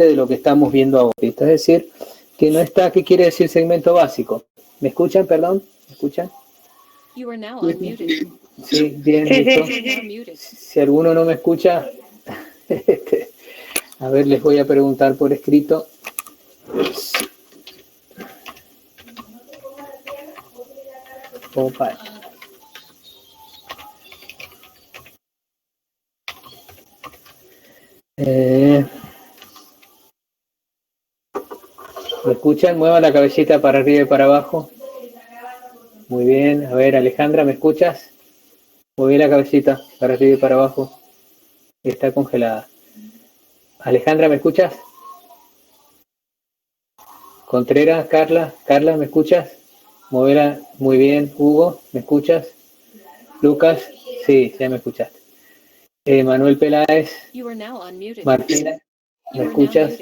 componente de lo que estamos viendo ahora. Es decir, que no está, ¿qué quiere decir segmento básico? ¿Me escuchan, perdón? ¿Me escuchan? Sí, bien, listo. Si alguno no me escucha, a ver, les voy a preguntar por escrito. Opa. ¿Me escuchan? Muevan la cabecita para arriba y para abajo. Muy bien. A ver, Alejandra, ¿me escuchas? Mueve la cabecita para arriba y para abajo. Está congelada. Alejandra, ¿me escuchas? Contreras, Carla, ¿me escuchas? Muévela, muy bien. Hugo, ¿me escuchas? Lucas, sí, ya me escuchaste. Manuel Peláez, Martina, ¿me escuchas?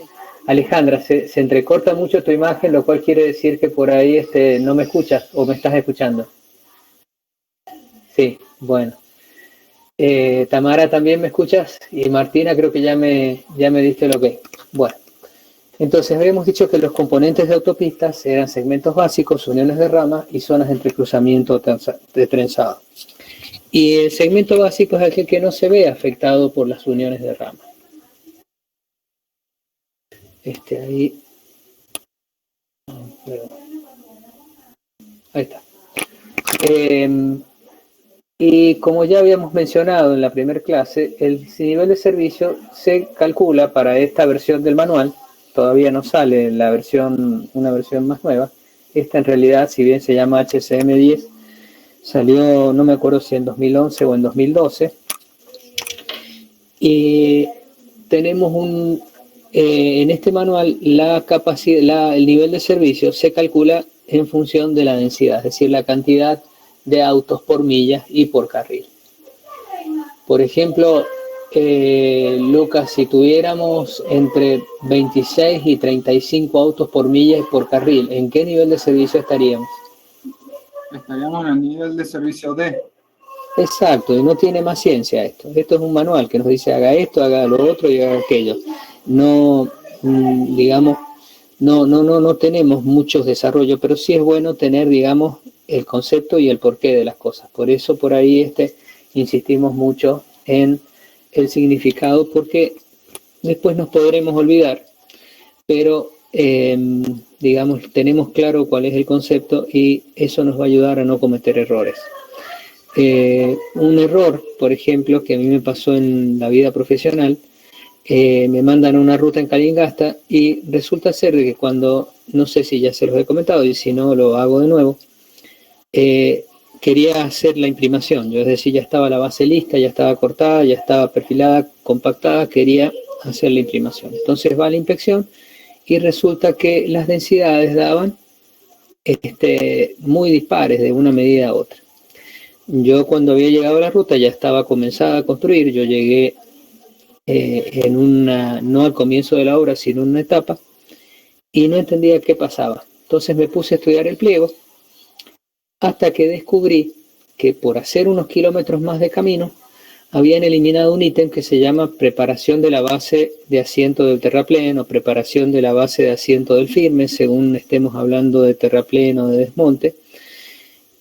Alejandra, se entrecorta mucho tu imagen, lo cual quiere decir que por ahí no me escuchas o me estás escuchando. Sí, bueno. Tamara, ¿también me escuchas? Y Martina, creo que ya me diste lo que. Bueno, entonces habíamos dicho que los componentes de autopistas eran segmentos básicos, uniones de ramas y zonas de entrecruzamiento de trenzado. Y el segmento básico es aquel que no se ve afectado por las uniones de ramas. Ahí. Ahí está. Y como ya habíamos mencionado en la primera clase, el nivel de servicio se calcula para esta versión del manual. Todavía no sale una versión más nueva. Esta en realidad, si bien se llama HCM10, salió, no me acuerdo si en 2011 o en 2012. Y tenemos en este manual la capacidad, el nivel de servicio se calcula en función de la densidad, es decir, la cantidad de autos por milla y por carril. Por ejemplo, Lucas, si tuviéramos entre 26 y 35 autos por milla y por carril, ¿en qué nivel de servicio estaríamos? Estaríamos en el nivel de servicio D. Exacto, y no tiene más ciencia esto. Esto es un manual que nos dice haga esto, haga lo otro y haga aquello. No, digamos, no tenemos muchos desarrollos, pero sí es bueno tener, digamos, el concepto y el porqué de las cosas. Por eso por ahí insistimos mucho en el significado, porque después nos podremos olvidar, pero digamos, tenemos claro cuál es el concepto y eso nos va a ayudar a no cometer errores. Un error, por ejemplo, que a mí me pasó en la vida profesional, me mandan una ruta en Calingasta y resulta ser de que cuando, no sé si ya se los he comentado y si no lo hago de nuevo, quería hacer la imprimación, es decir, ya estaba la base lista, ya estaba cortada, ya estaba perfilada, compactada, quería hacer la imprimación. Entonces va a la inspección y resulta que las densidades daban muy dispares de una medida a otra. Yo cuando había llegado a la ruta ya estaba comenzada a construir, yo llegué no al comienzo de la obra, sino en una etapa, y no entendía qué pasaba. Entonces me puse a estudiar el pliego, hasta que descubrí que por hacer unos kilómetros más de camino, habían eliminado un ítem que se llama preparación de la base de asiento del terraplén o preparación de la base de asiento del firme, según estemos hablando de terraplén o de desmonte,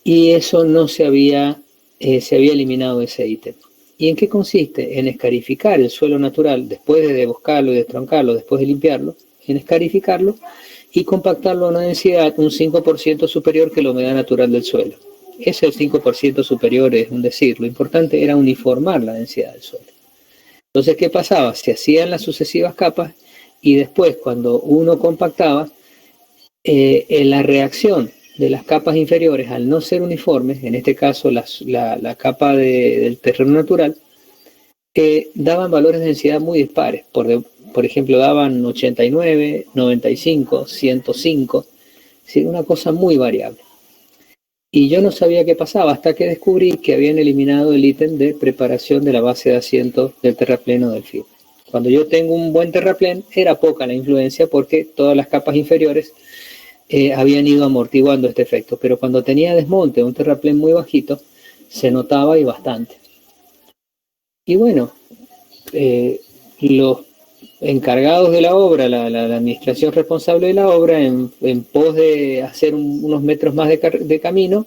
y eso no se había eliminado ese ítem. ¿Y en qué consiste? En escarificar el suelo natural, después de deboscarlo y destroncarlo, después de limpiarlo, en escarificarlo y compactarlo a una densidad un 5% superior que la humedad natural del suelo. Ese 5% superior es un decir, lo importante era uniformar la densidad del suelo. Entonces, ¿qué pasaba? Se hacían las sucesivas capas y después, cuando uno compactaba, en la reacción de las capas inferiores, al no ser uniformes, en este caso la capa del terreno natural, daban valores de densidad muy dispares. Por ejemplo, daban 89, 95, 105, ¿sí? Una cosa muy variable. Y yo no sabía qué pasaba hasta que descubrí que habían eliminado el ítem de preparación de la base de asiento del terraplén o del firme. Cuando yo tengo un buen terraplén, era poca la influencia porque todas las capas inferiores habían ido amortiguando este efecto, pero cuando tenía desmonte, un terraplén muy bajito, se notaba y bastante. Y bueno, los encargados de la obra, la administración responsable de la obra, en pos de hacer unos metros más de camino,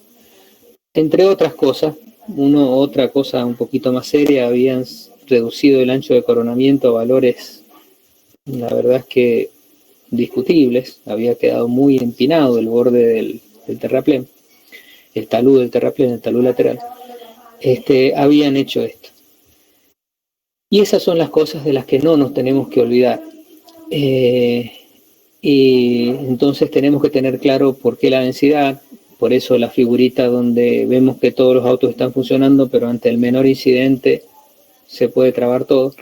entre otras cosas. Otra cosa un poquito más seria, habían reducido el ancho de coronamiento a valores, la verdad es que discutibles. Había quedado muy empinado el borde del terraplén, el talud del terraplén, el talud lateral. Habían hecho esto. Y esas son las cosas de las que no nos tenemos que olvidar. Y entonces tenemos que tener claro por qué la densidad. Por eso la figurita donde vemos que todos los autos están funcionando, pero ante el menor incidente se puede trabar todo.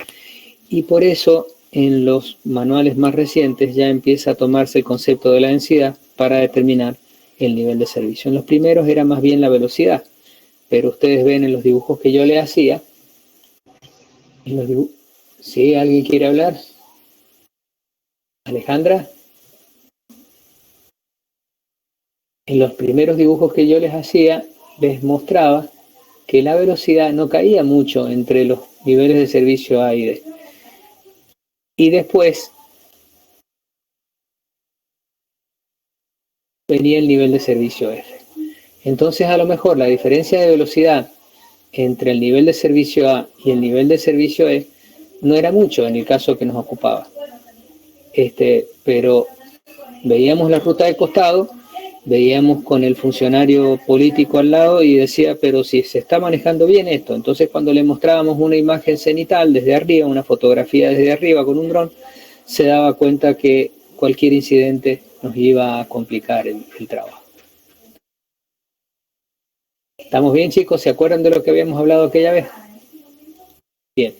Y por eso en los manuales más recientes ya empieza a tomarse el concepto de la densidad para determinar el nivel de servicio. En los primeros era más bien la velocidad, pero ustedes ven en los dibujos que yo le hacía. ¿Sí? ¿Alguien quiere hablar? ¿Alejandra? En los primeros dibujos que yo les hacía, les mostraba que la velocidad no caía mucho entre los niveles de servicio A y D. Y después venía el nivel de servicio F. Entonces, a lo mejor la diferencia de velocidad entre el nivel de servicio A y el nivel de servicio E no era mucho en el caso que nos ocupaba. Pero veíamos la ruta de costado, veíamos con el funcionario político al lado y decía, pero si se está manejando bien esto. Entonces, cuando le mostrábamos una imagen cenital desde arriba, una fotografía desde arriba con un dron, se daba cuenta que cualquier incidente nos iba a complicar el trabajo. ¿Estamos bien, chicos? ¿Se acuerdan de lo que habíamos hablado aquella vez? Bien.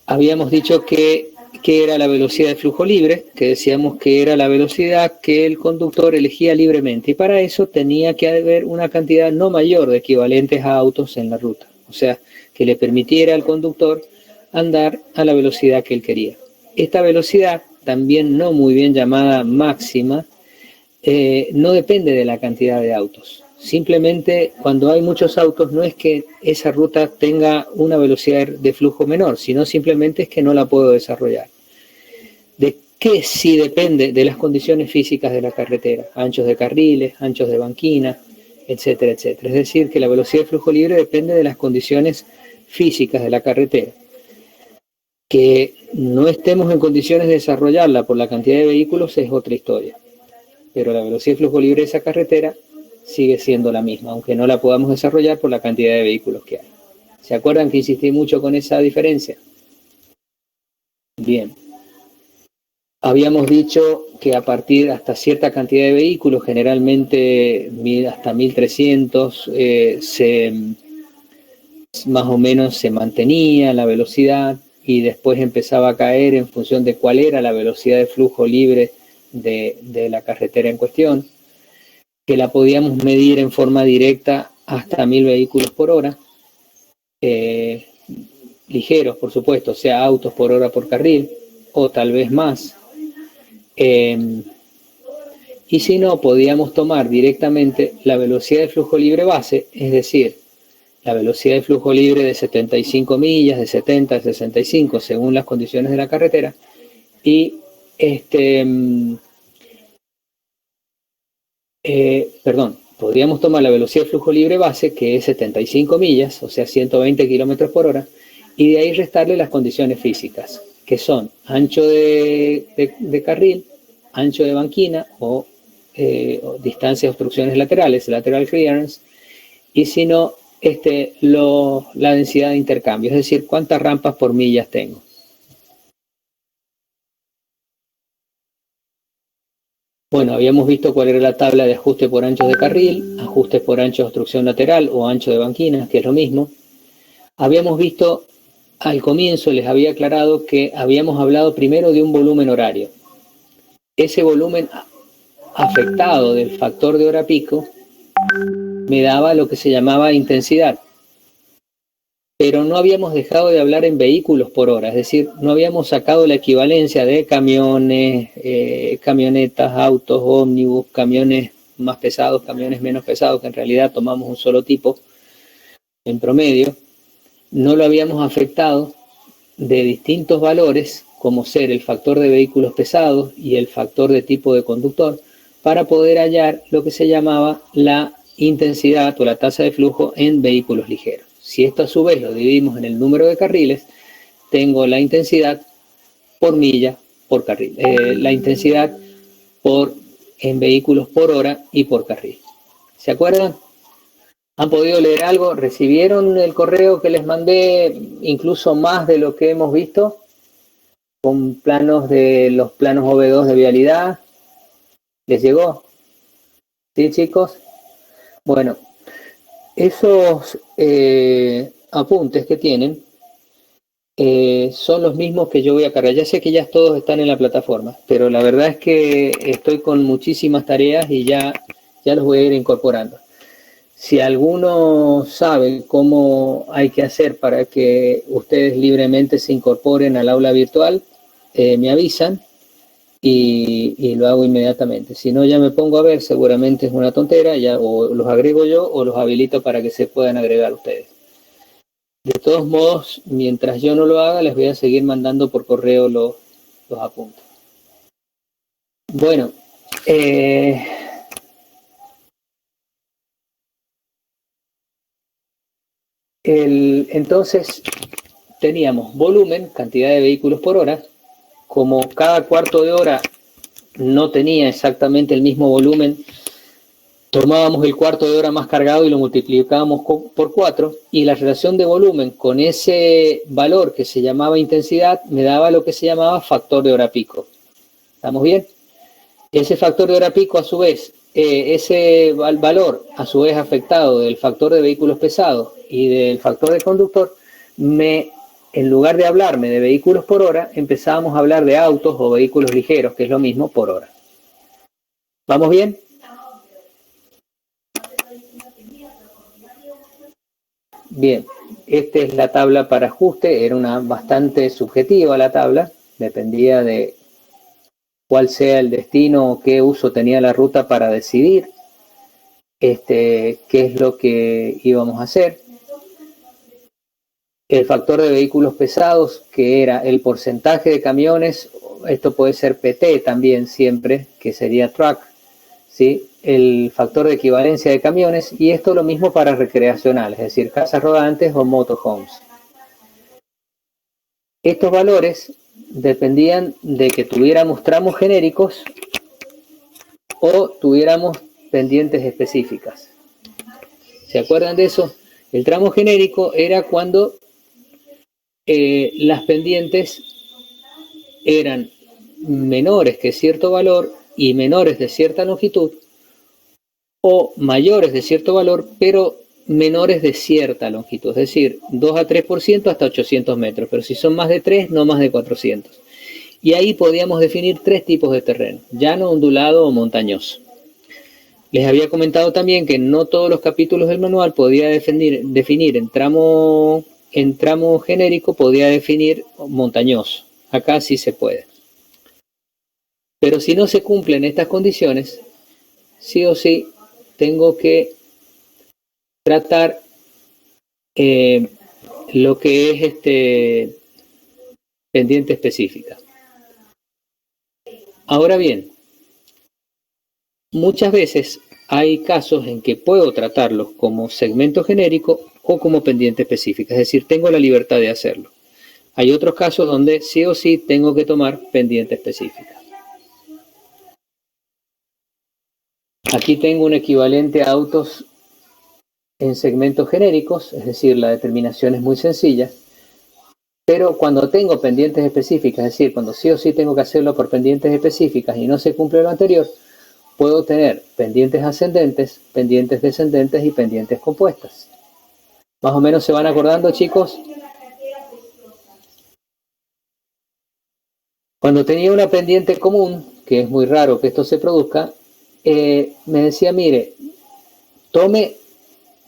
Habíamos dicho que era la velocidad de flujo libre, que decíamos que era la velocidad que el conductor elegía libremente. Y para eso tenía que haber una cantidad no mayor de equivalentes a autos en la ruta. O sea, que le permitiera al conductor andar a la velocidad que él quería. Esta velocidad, también no muy bien llamada máxima, no depende de la cantidad de autos. Simplemente cuando hay muchos autos no es que esa ruta tenga una velocidad de flujo menor, sino simplemente es que no la puedo desarrollar. ¿De qué sí depende? De las condiciones físicas de la carretera, anchos de carriles, anchos de banquina, etcétera, etcétera. Es decir, que la velocidad de flujo libre depende de las condiciones físicas de la carretera. Que no estemos en condiciones de desarrollarla por la cantidad de vehículos es otra historia. Pero la velocidad de flujo libre de esa carretera sigue siendo la misma, aunque no la podamos desarrollar por la cantidad de vehículos que hay. ¿Se acuerdan que insistí mucho con esa diferencia? Bien. Habíamos dicho que a partir hasta cierta cantidad de vehículos, generalmente hasta 1300, más o menos se mantenía la velocidad y después empezaba a caer en función de cuál era la velocidad de flujo libre de la carretera en cuestión, que la podíamos medir en forma directa hasta 1000 vehículos por hora, ligeros, por supuesto, o sea, autos por hora por carril, o tal vez más. Y si no, podíamos tomar directamente la velocidad de flujo libre base, es decir, la velocidad de flujo libre de 75 millas, de 70, de 65, según las condiciones de la carretera, y podríamos tomar la velocidad de flujo libre base, que es 75 millas, o sea, 120 kilómetros por hora, y de ahí restarle las condiciones físicas, que son ancho de carril, ancho de banquina o distancia de obstrucciones laterales, lateral clearance, y si no, la densidad de intercambio, es decir, cuántas rampas por millas tengo. Bueno, habíamos visto cuál era la tabla de ajuste por anchos de carril, ajustes por ancho de obstrucción lateral o ancho de banquina, que es lo mismo. Habíamos visto, al comienzo les había aclarado que habíamos hablado primero de un volumen horario. Ese volumen afectado del factor de hora pico me daba lo que se llamaba intensidad. Pero no habíamos dejado de hablar en vehículos por hora, es decir, no habíamos sacado la equivalencia de camiones, camionetas, autos, ómnibus, camiones más pesados, camiones menos pesados, que en realidad tomamos un solo tipo en promedio. No lo habíamos afectado de distintos valores como ser el factor de vehículos pesados y el factor de tipo de conductor, para poder hallar lo que se llamaba la intensidad o la tasa de flujo en vehículos ligeros. Si esto a su vez lo dividimos en el número de carriles, tengo la intensidad por milla por carril, la intensidad en vehículos por hora y por carril. ¿Se acuerdan? ¿Han podido leer algo? ¿Recibieron el correo que les mandé, incluso más de lo que hemos visto? Con planos de los planos OB2 de vialidad. ¿Les llegó? ¿Sí, chicos? Bueno, esos apuntes que tienen son los mismos que yo voy a cargar. Ya sé que ya todos están en la plataforma, pero la verdad es que estoy con muchísimas tareas y ya los voy a ir incorporando. Si alguno sabe cómo hay que hacer para que ustedes libremente se incorporen al aula virtual, me avisan y lo hago inmediatamente. Si no, ya me pongo a ver, seguramente es una tontera, ya o los agrego yo o los habilito para que se puedan agregar ustedes. De todos modos, mientras yo no lo haga, les voy a seguir mandando por correo los apuntes. Bueno, entonces teníamos volumen, cantidad de vehículos por hora. Como cada cuarto de hora no tenía exactamente el mismo volumen, tomábamos el cuarto de hora más cargado y lo multiplicábamos por 4, y la relación de volumen con ese valor que se llamaba intensidad me daba lo que se llamaba factor de hora pico. ¿Estamos bien? Ese factor de hora pico, a su vez, ese valor, a su vez afectado del factor de vehículos pesados y del factor de conductor, en lugar de hablarme de vehículos por hora, empezábamos a hablar de autos o vehículos ligeros, que es lo mismo, por hora. ¿Vamos bien? Bien, esta es la tabla para ajuste. Era bastante subjetiva la tabla, dependía de cuál sea el destino o qué uso tenía la ruta para decidir qué es lo que íbamos a hacer. El factor de vehículos pesados, que era el porcentaje de camiones, esto puede ser PT también siempre, que sería truck, ¿sí? El factor de equivalencia de camiones, y esto lo mismo para recreacionales, es decir, casas rodantes o motorhomes. Estos valores dependían de que tuviéramos tramos genéricos o tuviéramos pendientes específicas. ¿Se acuerdan de eso? El tramo genérico era cuando las pendientes eran menores que cierto valor y menores de cierta longitud, o mayores de cierto valor pero menores de cierta longitud, es decir, 2 a 3% hasta 800 metros, pero si son más de 3, no más de 400. Y ahí podíamos definir 3 tipos de terreno: llano, ondulado o montañoso. Les había comentado también que no todos los capítulos del manual podía definir en tramo genérico, podía definir montañoso. Acá sí se puede. Pero si no se cumplen estas condiciones, sí o sí tengo que tratar lo que es pendiente específica. Ahora bien, muchas veces hay casos en que puedo tratarlos como segmento genérico o como pendiente específica, es decir, tengo la libertad de hacerlo. Hay otros casos donde sí o sí tengo que tomar pendiente específica. Aquí tengo un equivalente a autos en segmentos genéricos, es decir, la determinación es muy sencilla, pero cuando tengo pendientes específicas, es decir, cuando sí o sí tengo que hacerlo por pendientes específicas y no se cumple lo anterior, puedo tener pendientes ascendentes, pendientes descendentes y pendientes compuestas. ¿Más o menos se van acordando, chicos? Cuando tenía una pendiente común, que es muy raro que esto se produzca, me decía, mire, tome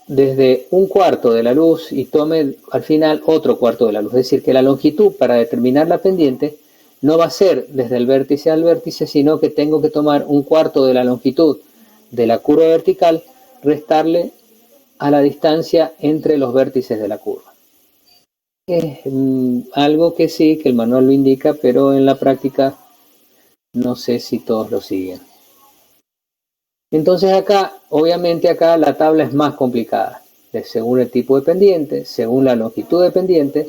desde un cuarto de la luz y tome al final otro cuarto de la luz. Es decir, que la longitud para determinar la pendiente no va a ser desde el vértice al vértice, sino que tengo que tomar un cuarto de la longitud de la curva vertical, restarle a la distancia entre los vértices de la curva. Es algo que sí, que el manual lo indica, pero en la práctica no sé si todos lo siguen. Entonces acá, obviamente acá la tabla es más complicada. Según el tipo de pendiente, según la longitud de pendiente,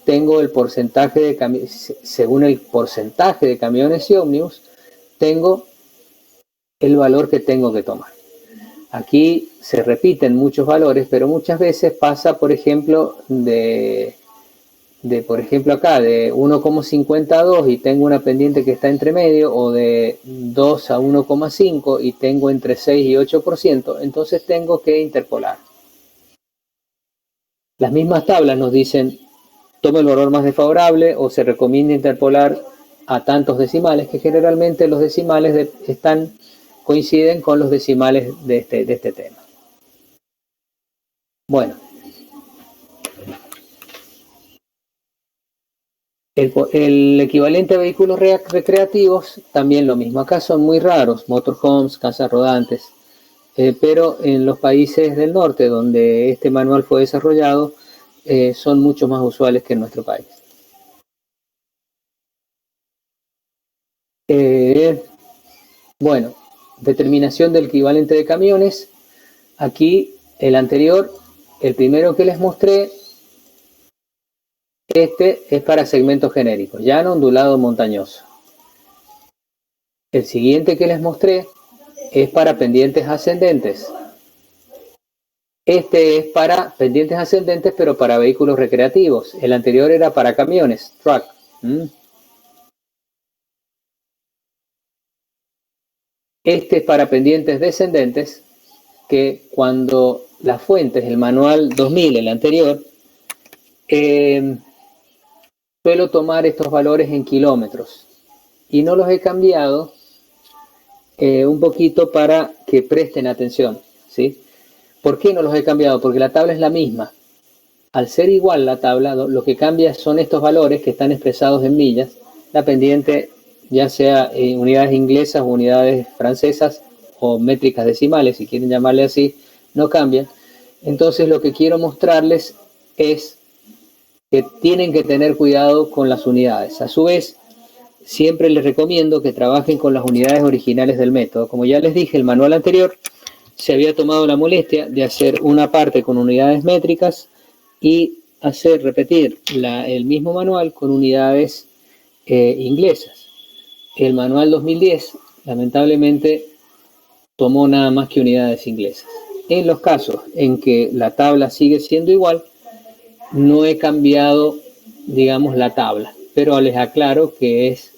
tengo el porcentaje de según el porcentaje de camiones y ómnibus, tengo el valor que tengo que tomar. Aquí se repiten muchos valores, pero muchas veces pasa, por ejemplo, por ejemplo acá, de 1,50 a 2 y tengo una pendiente que está entre medio, o de 2 a 1,5 y tengo entre 6 y 8%, entonces tengo que interpolar. Las mismas tablas nos dicen, tome el valor más desfavorable o se recomienda interpolar a tantos decimales, que generalmente los decimales coinciden con los decimales de este tema. Bueno, el equivalente a vehículos recreativos, también lo mismo. Acá son muy raros, motorhomes, casas rodantes, pero en los países del norte, donde este manual fue desarrollado, son mucho más usuales que en nuestro país. Bueno, determinación del equivalente de camiones. Aquí el anterior, el primero que les mostré, este es para segmentos genéricos, llano, ondulado, montañoso. El siguiente que les mostré es para pendientes ascendentes. Este es para pendientes ascendentes, pero para vehículos recreativos. El anterior era para camiones, truck. Este es para pendientes descendentes, que cuando la fuente es el manual 2000, el anterior, suelo tomar estos valores en kilómetros y no los he cambiado un poquito para que presten atención, ¿sí? ¿Por qué no los he cambiado? Porque la tabla es la misma. Al ser igual la tabla, lo que cambia son estos valores que están expresados en millas. La pendiente, ya sea unidades inglesas o unidades francesas o métricas decimales, si quieren llamarle así, no cambian. Entonces lo que quiero mostrarles es que tienen que tener cuidado con las unidades. A su vez, siempre les recomiendo que trabajen con las unidades originales del método. Como ya les dije, el manual anterior se había tomado la molestia de hacer una parte con unidades métricas y repetir el mismo manual con unidades inglesas. El manual 2010, lamentablemente, tomó nada más que unidades inglesas. En los casos en que la tabla sigue siendo igual, no he cambiado, digamos, la tabla, pero les aclaro que es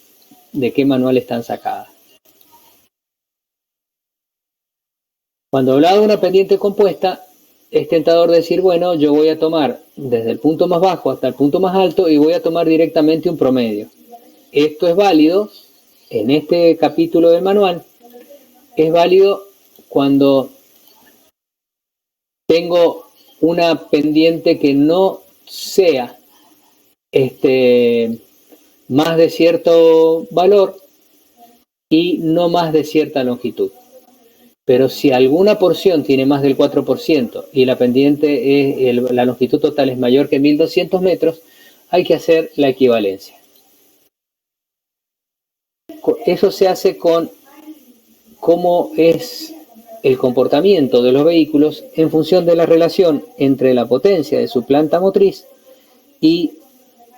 de qué manual están sacadas. Cuando hablaba de una pendiente compuesta, es tentador decir, bueno, yo voy a tomar desde el punto más bajo hasta el punto más alto y voy a tomar directamente un promedio. Esto es válido en este capítulo del manual, es válido cuando tengo una pendiente que no sea más de cierto valor y no más de cierta longitud. Pero si alguna porción tiene más del 4% y la pendiente la longitud total es mayor que 1200 metros, hay que hacer la equivalencia. Eso se hace con cómo es el comportamiento de los vehículos en función de la relación entre la potencia de su planta motriz y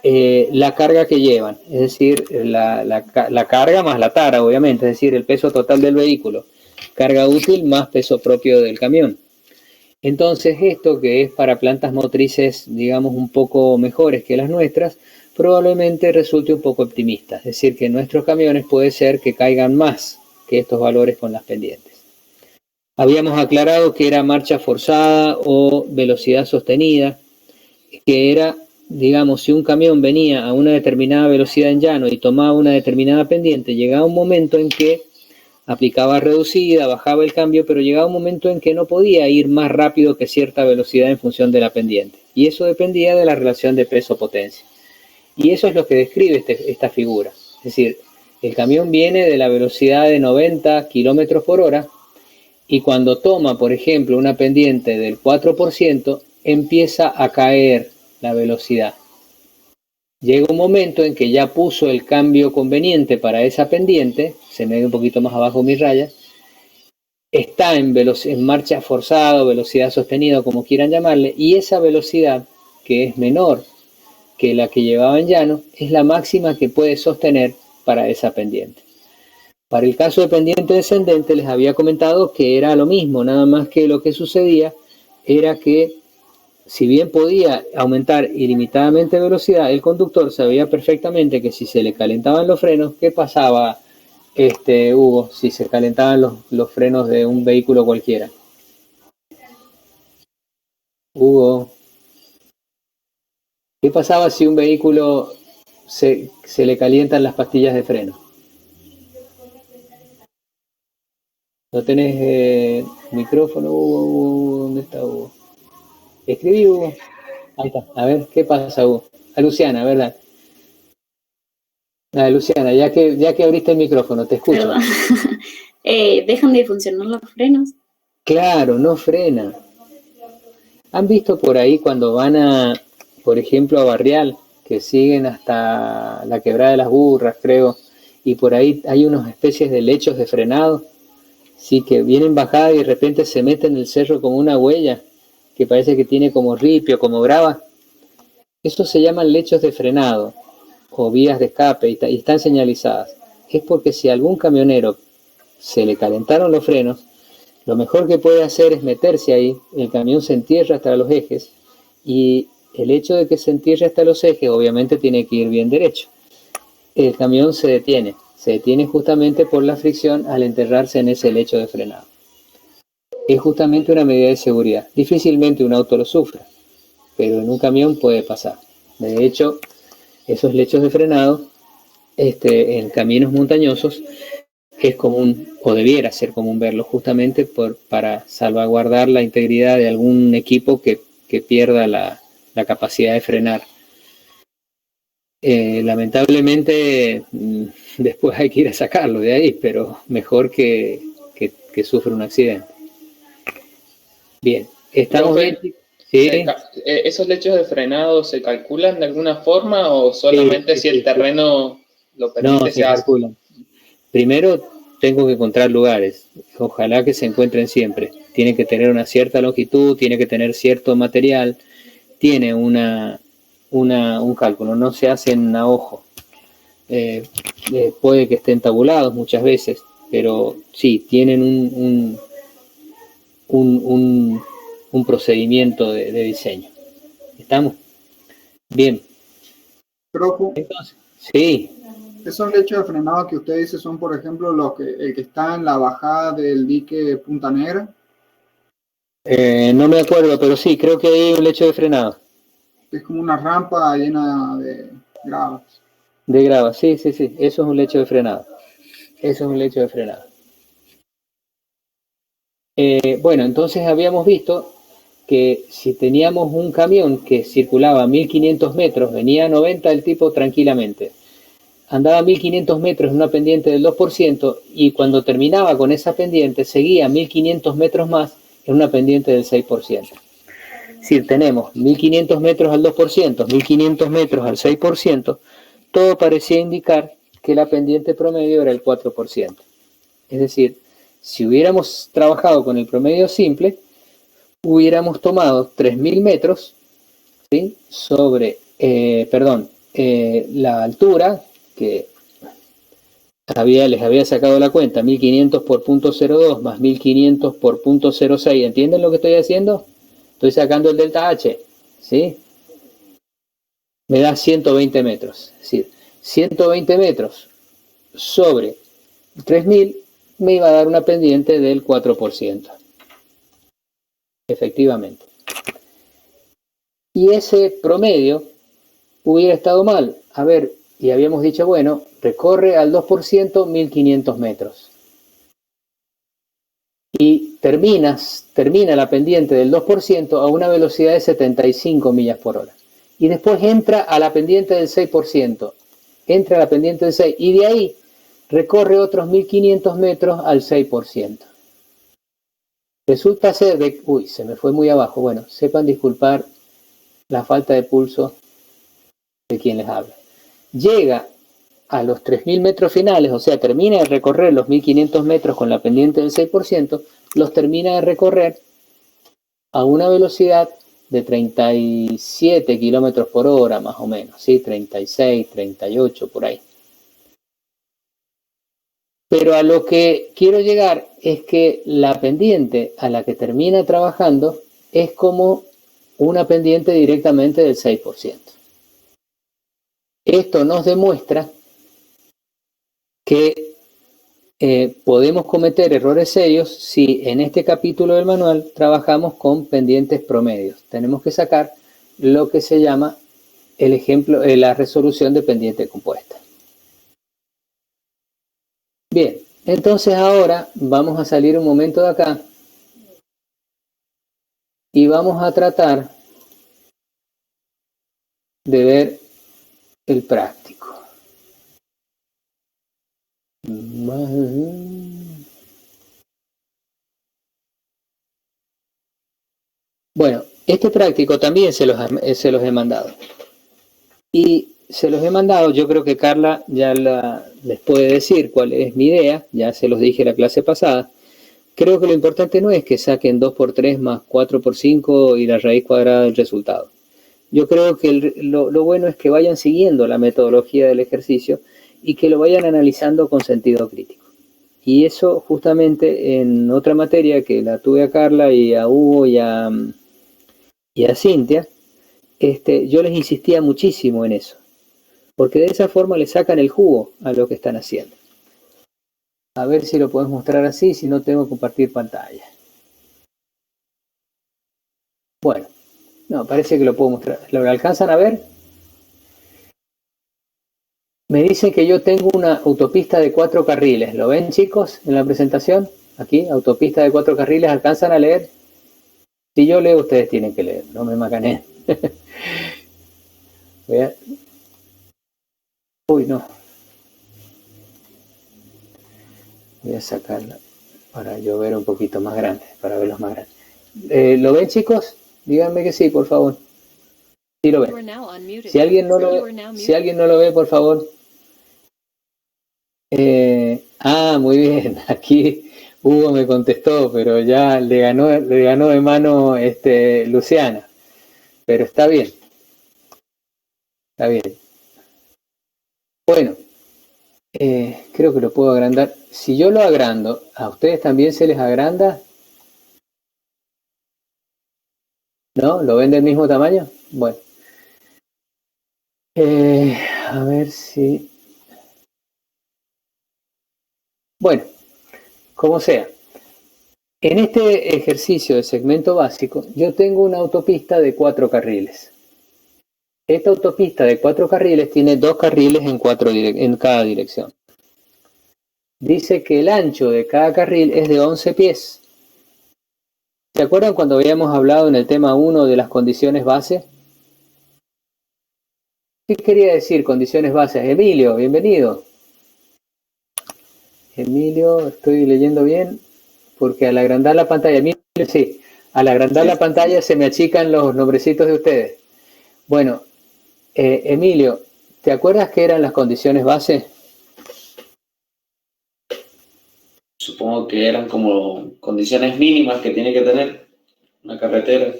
la carga que llevan, es decir, la carga más la tara, obviamente, es decir, el peso total del vehículo. Carga útil más peso propio del camión. Entonces esto, que es para plantas motrices, digamos, un poco mejores que las nuestras, probablemente resulte un poco optimista. Es decir, que nuestros camiones puede ser que caigan más que estos valores con las pendientes. Habíamos aclarado que era marcha forzada o velocidad sostenida, que era, digamos, si un camión venía a una determinada velocidad en llano y tomaba una determinada pendiente, llegaba un momento en que aplicaba reducida, bajaba el cambio, pero llegaba un momento en que no podía ir más rápido que cierta velocidad en función de la pendiente. Y eso dependía de la relación de peso-potencia. Y eso es lo que describe esta figura. Es decir, el camión viene de la velocidad de 90 km por hora y cuando toma, por ejemplo, una pendiente del 4%, empieza a caer la velocidad. Llega un momento en que ya puso el cambio conveniente para esa pendiente, se me ve un poquito más abajo mi raya, está en marcha forzada o velocidad sostenida, como quieran llamarle, y esa velocidad, que es menor que la que llevaba en llano, es la máxima que puede sostener para esa pendiente. Para el caso de pendiente descendente les había comentado que era lo mismo, nada más que lo que sucedía era que si bien podía aumentar ilimitadamente velocidad, el conductor sabía perfectamente que si se le calentaban los frenos, ¿qué pasaba, Hugo, si se calentaban los frenos de un vehículo cualquiera? Hugo, ¿qué pasaba si un vehículo se le calientan las pastillas de freno? ¿No tenés micrófono, Hugo? ¿Dónde está Hugo? Escribí, Hugo. Ahí está. A ver, ¿qué pasa, Hugo? A Luciana, ¿verdad? Luciana, ya que abriste el micrófono, te escucho. Perdón. ¿Dejan de funcionar los frenos? Claro, no frena. ¿Han visto por ahí cuando van por ejemplo, a Barrial, que siguen hasta la Quebrada de las Burras, creo, y por ahí hay unas especies de lechos de frenado, sí, que vienen bajadas y de repente se meten en el cerro como una huella, que parece que tiene como ripio, como grava? Estos se llaman lechos de frenado, o vías de escape, y están señalizadas. Es porque si a algún camionero se le calentaron los frenos, lo mejor que puede hacer es meterse ahí, el camión se entierra hasta los ejes, y el hecho de que se entierre hasta los ejes obviamente tiene que ir bien derecho. El camión se detiene justamente por la fricción al enterrarse en ese lecho de frenado. Es justamente una medida de seguridad. Difícilmente un auto lo sufre, pero en un camión puede pasar. De hecho, esos lechos de frenado en caminos montañosos es común, o debiera ser común verlos, justamente para salvaguardar la integridad de algún equipo que pierda la capacidad de frenar. Lamentablemente después hay que ir a sacarlo de ahí, pero mejor que sufra un accidente. Bien, estamos bien. ¿Sí? ¿Esos lechos de frenado se calculan de alguna forma o solamente si el terreno lo permite? No, se calculan. Primero tengo que encontrar lugares, ojalá que se encuentren siempre. Tiene que tener una cierta longitud, tiene que tener cierto material, tiene un cálculo, no se hacen a ojo. Puede que estén tabulados muchas veces, pero sí, tienen un procedimiento de diseño. ¿Estamos? Bien. Profe, entonces, sí. Esos lechos de frenado que usted dice son, por ejemplo, el que está en la bajada del dique Punta Negra. No me acuerdo, pero sí, creo que hay un lecho de frenado. Es como una rampa llena de gravas. De grava, sí, eso es un lecho de frenado. Bueno, entonces habíamos visto que si teníamos un camión que circulaba a 1500 metros, venía a 90 el tipo tranquilamente, andaba a 1500 metros en una pendiente del 2% y cuando terminaba con esa pendiente seguía 1500 metros más en una pendiente del 6%. Es decir, tenemos 1500 metros al 2%, 1500 metros al 6%, todo parecía indicar que la pendiente promedio era el 4%. Es decir, si hubiéramos trabajado con el promedio simple, hubiéramos tomado 3000 metros, ¿sí? Sobre, la altura, que les había sacado la cuenta, 1500 por 0.02 más 1500 por 0.06, ¿entienden lo que estoy haciendo? Estoy sacando el delta H, ¿sí? Me da 120 metros, es decir, 120 metros sobre 3000 me iba a dar una pendiente del 4%. Efectivamente. Y ese promedio hubiera estado mal. A ver, y habíamos dicho, bueno, recorre al 2% 1500 metros. Y termina la pendiente del 2% a una velocidad de 75 millas por hora. Y después entra a la pendiente del 6%. Entra a la pendiente del 6%. Y de ahí recorre otros 1500 metros al 6%. Resulta ser de... Uy, se me fue muy abajo. Bueno, sepan disculpar la falta de pulso de quien les habla. Llega a los 3.000 metros finales, o sea, termina de recorrer los 1.500 metros con la pendiente del 6%, los termina de recorrer a una velocidad de 37 kilómetros por hora, más o menos, ¿sí? 36, 38, por ahí. Pero a lo que quiero llegar es que la pendiente a la que termina trabajando es como una pendiente directamente del 6%. Esto nos demuestra que podemos cometer errores serios si en este capítulo del manual trabajamos con pendientes promedios. Tenemos que sacar lo que se llama el ejemplo, la resolución de pendiente compuesta. Bien, entonces ahora vamos a salir un momento de acá y vamos a tratar de ver el práctico. Bueno, este práctico también se los he mandado. Y se los he mandado, yo creo que Carla ya les puede decir cuál es mi idea, ya se los dije la clase pasada. Creo que lo importante no es que saquen 2 por 3 más 4 por 5 y la raíz cuadrada del resultado. Yo creo que lo bueno es que vayan siguiendo la metodología del ejercicio y que lo vayan analizando con sentido crítico. Y eso justamente en otra materia que la tuve a Carla y a Hugo y a Cintia, yo les insistía muchísimo en eso, porque de esa forma le sacan el jugo a lo que están haciendo. A ver si lo podemos mostrar así, si no tengo que compartir pantalla. Bueno, no, parece que lo puedo mostrar. ¿Lo alcanzan a ver? Me dicen que yo tengo una autopista de 4 carriles. ¿Lo ven, chicos, en la presentación? Aquí, autopista de 4 carriles. ¿Alcanzan a leer? Si yo leo, ustedes tienen que leer. No me macaneen. Uy, no. Voy a sacarla para yo ver un poquito más grande, para verlos más grandes. ¿Lo ven, chicos? Díganme que sí, por favor. Sí lo ven. Si alguien no lo ve, por favor. Muy bien. Aquí Hugo me contestó, pero ya le ganó de mano Luciana. Pero está bien. Está bien. Bueno, creo que lo puedo agrandar. Si yo lo agrando, ¿a ustedes también se les agranda? ¿No? ¿Lo ven del mismo tamaño? Bueno. A ver si... Bueno, como sea. En este ejercicio de segmento básico, yo tengo una autopista de 4 carriles. Esta autopista de 4 carriles tiene 2 carriles en cada dirección. Dice que el ancho de cada carril es de 11 pies. ¿Se acuerdan cuando habíamos hablado en el tema 1 de las condiciones base? ¿Qué quería decir condiciones bases? Emilio, bienvenido. Emilio, estoy leyendo bien, porque al agrandar la pantalla, Emilio, sí, al agrandar la pantalla se me achican los nombrecitos de ustedes. Bueno, Emilio, ¿te acuerdas qué eran las condiciones base? Supongo que eran como condiciones mínimas que tiene que tener una carretera.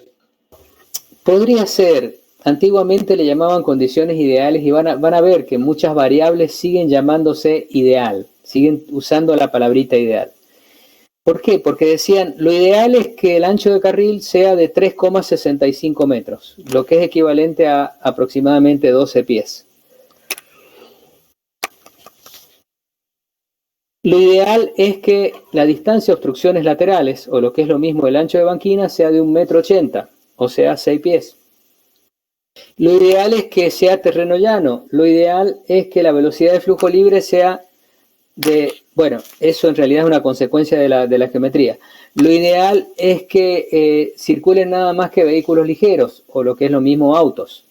Podría ser. Antiguamente le llamaban condiciones ideales y van a ver que muchas variables siguen llamándose ideal, siguen usando la palabrita ideal. ¿Por qué? Porque decían, lo ideal es que el ancho de carril sea de 3,65 metros, lo que es equivalente a aproximadamente 12 pies. Lo ideal es que la distancia de obstrucciones laterales, o lo que es lo mismo el ancho de banquina, sea de 1,80 m, o sea 6 pies. Lo ideal es que sea terreno llano. Lo ideal es que la velocidad de flujo libre sea de... Bueno, eso en realidad es una consecuencia de la geometría. Lo ideal es que circulen nada más que vehículos ligeros, o lo que es lo mismo autos.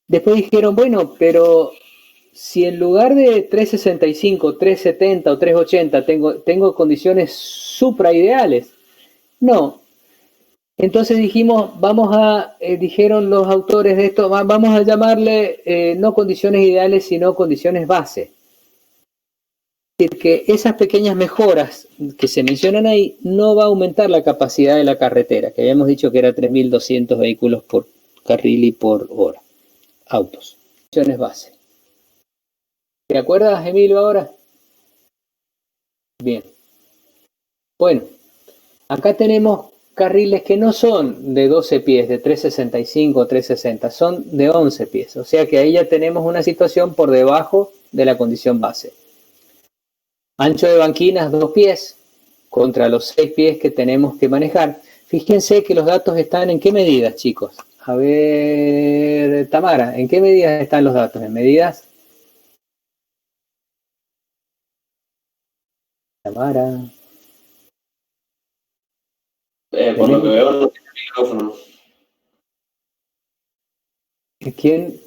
Después dijeron, bueno, pero si en lugar de 365, 370 o 380 tengo condiciones supraideales, no. Entonces dijimos, dijeron los autores de esto, vamos a llamarle no condiciones ideales, sino condiciones base. Es decir, que esas pequeñas mejoras que se mencionan ahí no va a aumentar la capacidad de la carretera, que habíamos dicho que era 3.200 vehículos por carril y por hora. Autos. Condiciones base. ¿Te acuerdas, Emilio, ahora? Bien. Bueno, acá tenemos carriles que no son de 12 pies, de 365 o 360, son de 11 pies. O sea que ahí ya tenemos una situación por debajo de la condición base. Ancho de banquinas 2 pies contra los 6 pies que tenemos que manejar. Fíjense que los datos están en qué medidas, chicos. A ver, Tamara, ¿en qué medidas están los datos? ¿En medidas? Tamara. Por lo que veo, no tiene micrófono. ¿Quién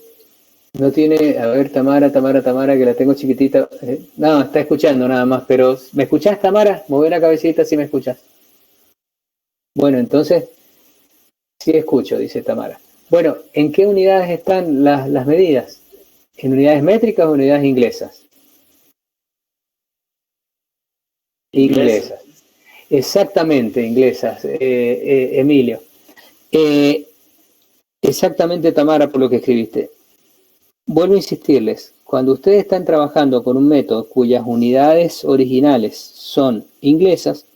no tiene? A ver, Tamara, que la tengo chiquitita. No, está escuchando nada más, pero ¿me escuchás, Tamara? Mueve la cabecita si me escuchás. Bueno, entonces, sí escucho, dice Tamara. Bueno, ¿en qué unidades están las medidas? ¿En unidades métricas o unidades inglesas? Inglesas. Exactamente, inglesas, Emilio. Exactamente, Tamara, por lo que escribiste. Vuelvo a insistirles, cuando ustedes están trabajando con un método cuyas unidades originales son inglesas,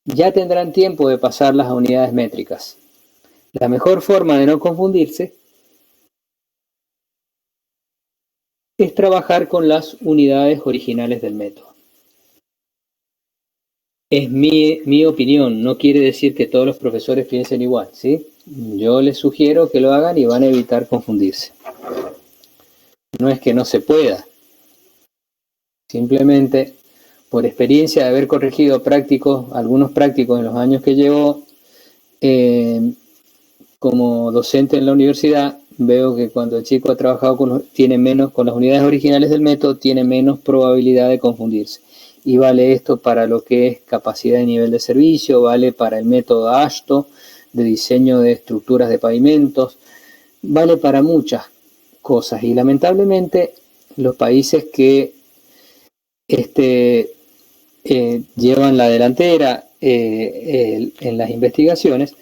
ya tendrán tiempo de pasarlas a unidades métricas. La mejor forma de no confundirse es trabajar con las unidades originales del método. Es mi opinión, no quiere decir que todos los profesores piensen igual, ¿sí? Yo les sugiero que lo hagan y van a evitar confundirse. No es que no se pueda, simplemente por experiencia de haber corregido algunos prácticos en los años que llevo como docente en la universidad, veo que cuando el chico ha trabajado con las unidades originales del método, tiene menos probabilidad de confundirse. Y vale esto para lo que es capacidad de nivel de servicio, vale para el método AASHTO de diseño de estructuras de pavimentos, vale para muchas cosas. Y lamentablemente los países que llevan la delantera en las investigaciones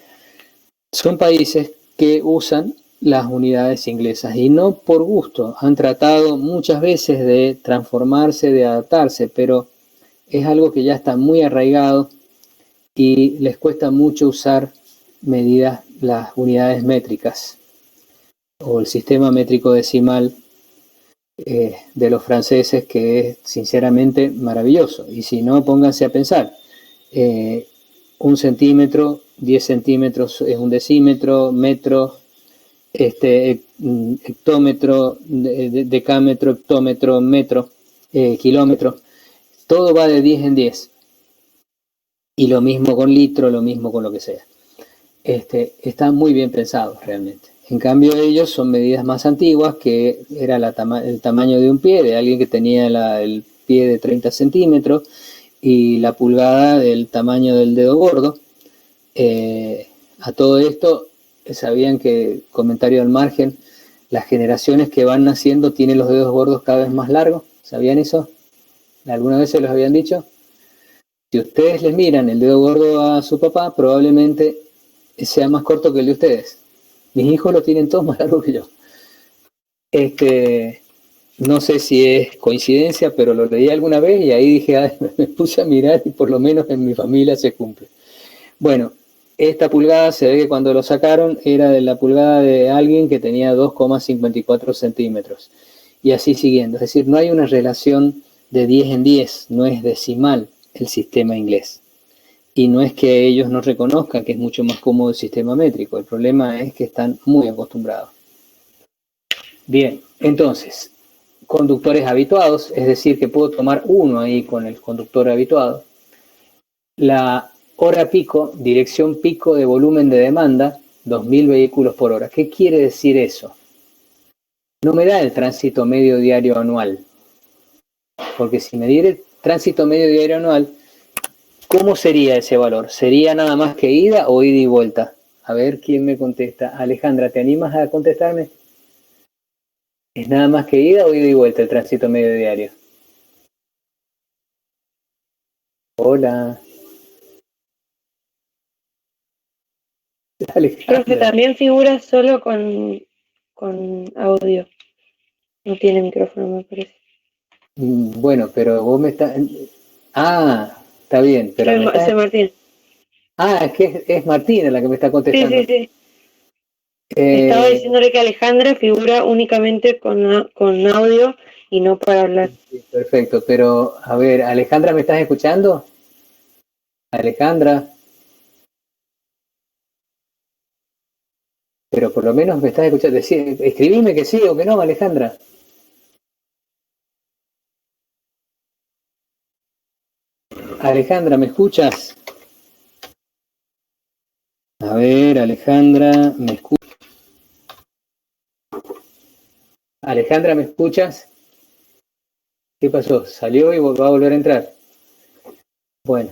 son países que usan las unidades inglesas y no por gusto. Han tratado muchas veces de transformarse, de adaptarse, pero es algo que ya está muy arraigado y les cuesta mucho usar las unidades métricas o el sistema métrico decimal de los franceses, que es sinceramente maravilloso. Y si no, pónganse a pensar, 1 centímetro, 10 centímetros es un decímetro, metro, hectómetro, decámetro, hectómetro, metro, kilómetro, todo va de 10 en 10. Y lo mismo con litro, lo mismo con lo que sea. Está muy bien pensado realmente. En cambio, ellos son medidas más antiguas, que era el tamaño de un pie, de alguien que tenía el pie de 30 centímetros y la pulgada del tamaño del dedo gordo. A todo esto, sabían que, comentario al margen, las generaciones que van naciendo tienen los dedos gordos cada vez más largos. ¿Sabían eso? ¿Alguna vez se los habían dicho? Si ustedes les miran el dedo gordo a su papá, probablemente sea más corto que el de ustedes. Mis hijos lo tienen todos más largo que yo. No sé si es coincidencia, pero lo leí alguna vez y ahí dije, me puse a mirar y por lo menos en mi familia se cumple. Bueno, esta pulgada se ve que cuando lo sacaron era de la pulgada de alguien que tenía 2,54 centímetros. Y así siguiendo. Es decir, no hay una relación de 10 en 10, no es decimal el sistema inglés. Y no es que ellos no reconozcan que es mucho más cómodo el sistema métrico, el problema es que están muy acostumbrados. Bien, entonces, conductores habituados, es decir, que puedo tomar uno ahí con el conductor habituado. La hora pico, dirección pico de volumen de demanda, 2.000 vehículos por hora. ¿Qué quiere decir eso? No me da el tránsito medio diario anual, porque si me diera el tránsito medio diario anual, ¿Cómo sería ese valor? ¿Sería nada más que ida o ida y vuelta? A ver quién me contesta. Alejandra, ¿te animas a contestarme? ¿Es nada más que ida o ida y vuelta el tránsito medio diario? Hola. Profe, Alejandra. también figura solo con audio. No tiene micrófono, me parece. Bueno, pero vos me estás... Ah, está bien, pero me estás... Soy Martín. Ah, es que es Martina la que me está Sí, contestando. sí, sí. Estaba Eh, diciéndole que Alejandra figura únicamente con audio y no para hablar. sí, perfecto, pero a ver, Alejandra, ¿me estás escuchando? Alejandra, pero por lo menos me estás escuchando. Escribime que sí o que no, Alejandra. Alejandra, ¿me escuchas? A ver, Alejandra, ¿me escuchas? Alejandra, ¿me escuchas? ¿Qué pasó? ¿Salió y va a volver a entrar? Bueno.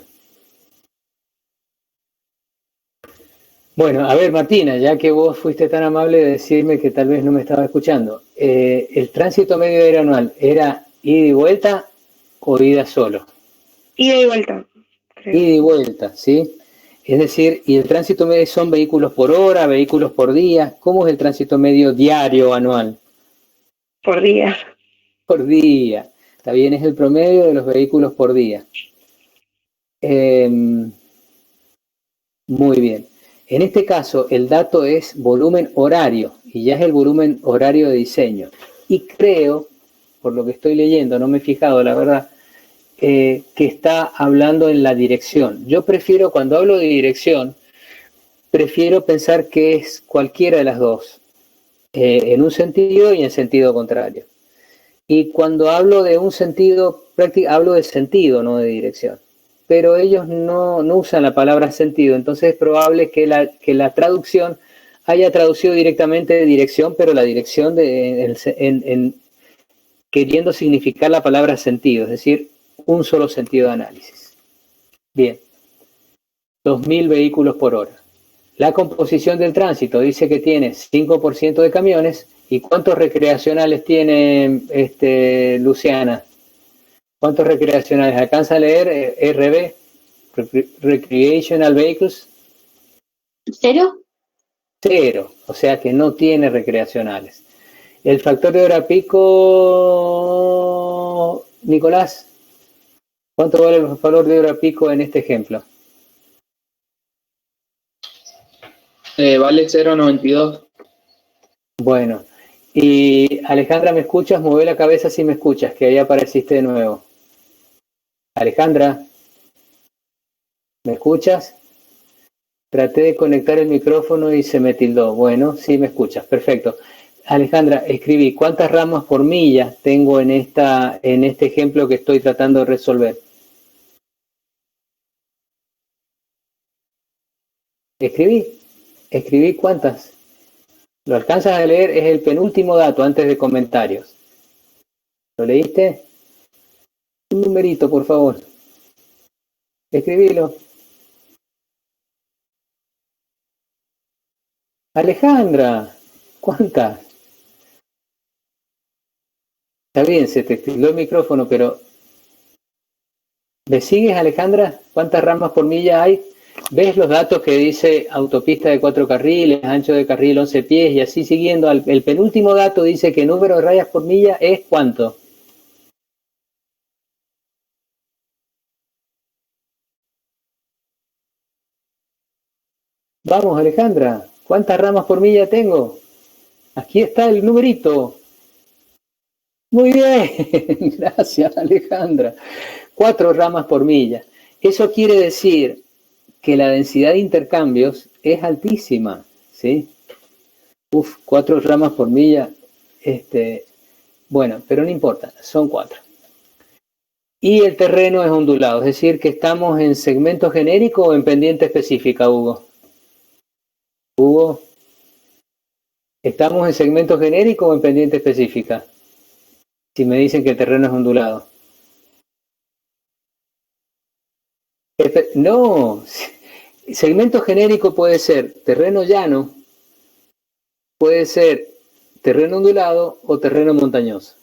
Bueno, a ver, Martina, ya que vos fuiste tan amable de decirme que tal vez no me estaba escuchando, ¿el tránsito medio aéreo anual era ida y vuelta o ida solo? Ida y vuelta, creo. Ida y vuelta, ¿sí? Es decir, ¿y el tránsito medio son vehículos por hora, vehículos por día? ¿Cómo es el tránsito medio diario o anual? Por día. Por día. Está bien, es el promedio de los vehículos por día. Muy bien. En este caso, el dato es volumen horario y ya es el volumen horario de diseño. Y creo, por lo que estoy leyendo, no me he fijado, la verdad, que está hablando en la dirección. Yo prefiero, cuando hablo de dirección, prefiero pensar que es cualquiera de las dos, en un sentido y en sentido contrario. Y cuando hablo de un sentido, hablo de sentido, no de dirección. Pero ellos no usan la palabra sentido, entonces es probable que la traducción haya traducido directamente de dirección, pero la dirección queriendo significar la palabra sentido, es decir, un solo sentido de análisis. Bien, 2.000 vehículos por hora. La composición del tránsito dice que tiene 5% de camiones. ¿Y cuántos recreacionales tiene Luciana? ¿Cuántos recreacionales? ¿Alcanza a leer RV? Recreational Vehicles. ¿Cero? 0, o sea que no tiene recreacionales. El factor de hora pico, Nicolás, ¿cuánto vale el valor de hora pico en este ejemplo? Vale 0,92. Bueno, y Alejandra, ¿me escuchas? Mueve la cabeza si me escuchas, que ahí apareciste de nuevo. Alejandra, ¿me escuchas? Traté de conectar el micrófono y se me tildó. Bueno, sí me escuchas, perfecto. Alejandra, escribí, ¿cuántas ramas por milla tengo en este ejemplo que estoy tratando de resolver? Escribí cuántas. ¿Lo alcanzas a leer? Es el penúltimo dato antes de comentarios. ¿Lo leíste? Un numerito, por favor. Escribilo. Alejandra, ¿cuántas? Está bien, se te tildó el micrófono, pero ¿me sigues, Alejandra? ¿Cuántas ramas por milla hay? ¿Ves los datos que dice autopista de 4 carriles, ancho de carril 11 pies y así siguiendo? El penúltimo dato dice que el número de rayas por milla es ¿cuánto? Vamos, Alejandra, ¿cuántas ramas por milla tengo? Aquí está el numerito. Muy bien, gracias, Alejandra. 4 ramas por milla. Eso quiere decir que la densidad de intercambios es altísima, ¿sí? 4 ramas por milla, bueno, pero no importa, son 4. Y el terreno es ondulado, es decir, que estamos en segmento genérico o en pendiente específica, Hugo. Hugo, ¿estamos en segmento genérico o en pendiente específica? Si me dicen que el terreno es ondulado. No, segmento genérico puede ser terreno llano, puede ser terreno ondulado o terreno montañoso.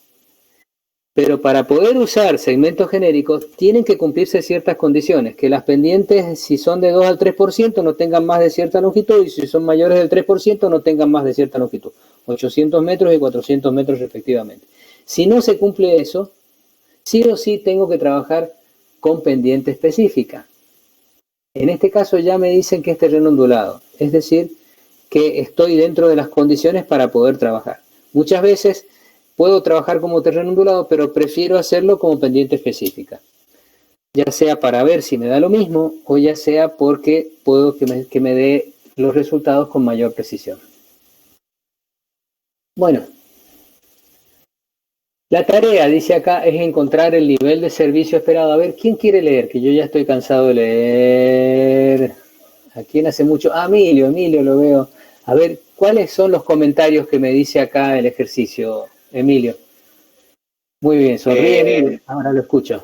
Pero para poder usar segmentos genéricos tienen que cumplirse ciertas condiciones, que las pendientes, si son de 2 al 3%, no tengan más de cierta longitud, y si son mayores del 3%, no tengan más de cierta longitud, 800 metros y 400 metros respectivamente. Si no se cumple eso, sí o sí tengo que trabajar con pendiente específica. En este caso ya me dicen que es terreno ondulado, es decir, que estoy dentro de las condiciones para poder trabajar. Muchas veces puedo trabajar como terreno ondulado, pero prefiero hacerlo como pendiente específica. Ya sea para ver si me da lo mismo, o ya sea porque puedo que me dé los resultados con mayor precisión. Bueno, la tarea, dice acá, es encontrar el nivel de servicio esperado. A ver, ¿quién quiere leer? Que yo ya estoy cansado de leer. ¿A quién hace mucho? Ah, Emilio lo veo. A ver, ¿cuáles son los comentarios que me dice acá el ejercicio, Emilio? Muy bien, sonríe, Emilio. Ahora lo escucho.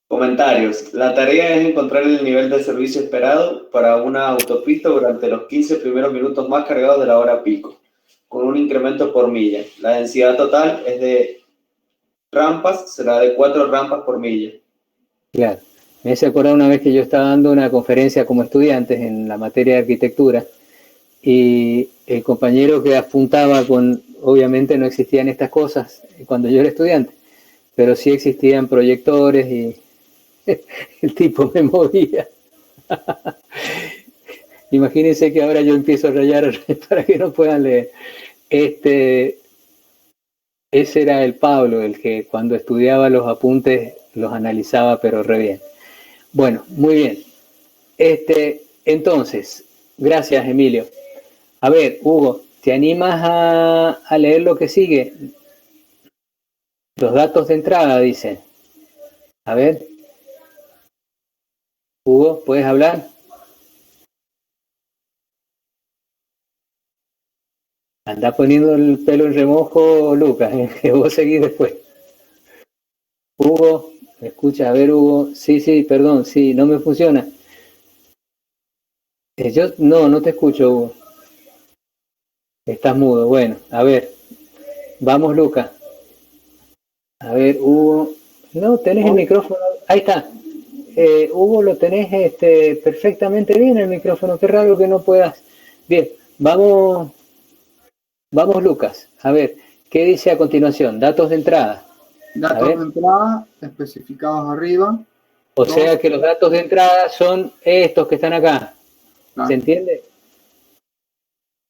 Comentarios. La tarea es encontrar el nivel de servicio esperado para una autopista durante los 15 primeros minutos más cargados de la hora pico, con un incremento por milla. La densidad total es de rampas, será de 4 rampas por milla. Claro. Me hace acordar una vez que yo estaba dando una conferencia como estudiantes en la materia de arquitectura, y el compañero que apuntaba con, obviamente no existían estas cosas cuando yo era estudiante, pero sí existían proyectores y el tipo me movía. Imagínense que ahora yo empiezo a rayar para que no puedan leer. Ese era el Pablo, el que cuando estudiaba los apuntes los analizaba, pero re bien. Bueno, muy bien. Entonces, gracias, Emilio. A ver, Hugo, ¿te animas a leer lo que sigue? Los datos de entrada, dice. A ver. Hugo, ¿puedes hablar? Anda poniendo el pelo en remojo, Lucas, que vos seguís después. Hugo, ¿me escucha? A ver, Hugo. Sí, perdón, sí, no me funciona. Yo no te escucho, Hugo. Estás mudo. Bueno, a ver. Vamos, Lucas. A ver, Hugo. No, tenés el micrófono. Ahí está. Hugo, lo tenés perfectamente bien el micrófono. Qué raro que no puedas. Bien, vamos, Lucas. A ver, ¿qué dice a continuación? Datos de entrada. Datos de entrada especificados arriba. O sea que los datos de entrada son estos que están acá. Claro. ¿Se entiende?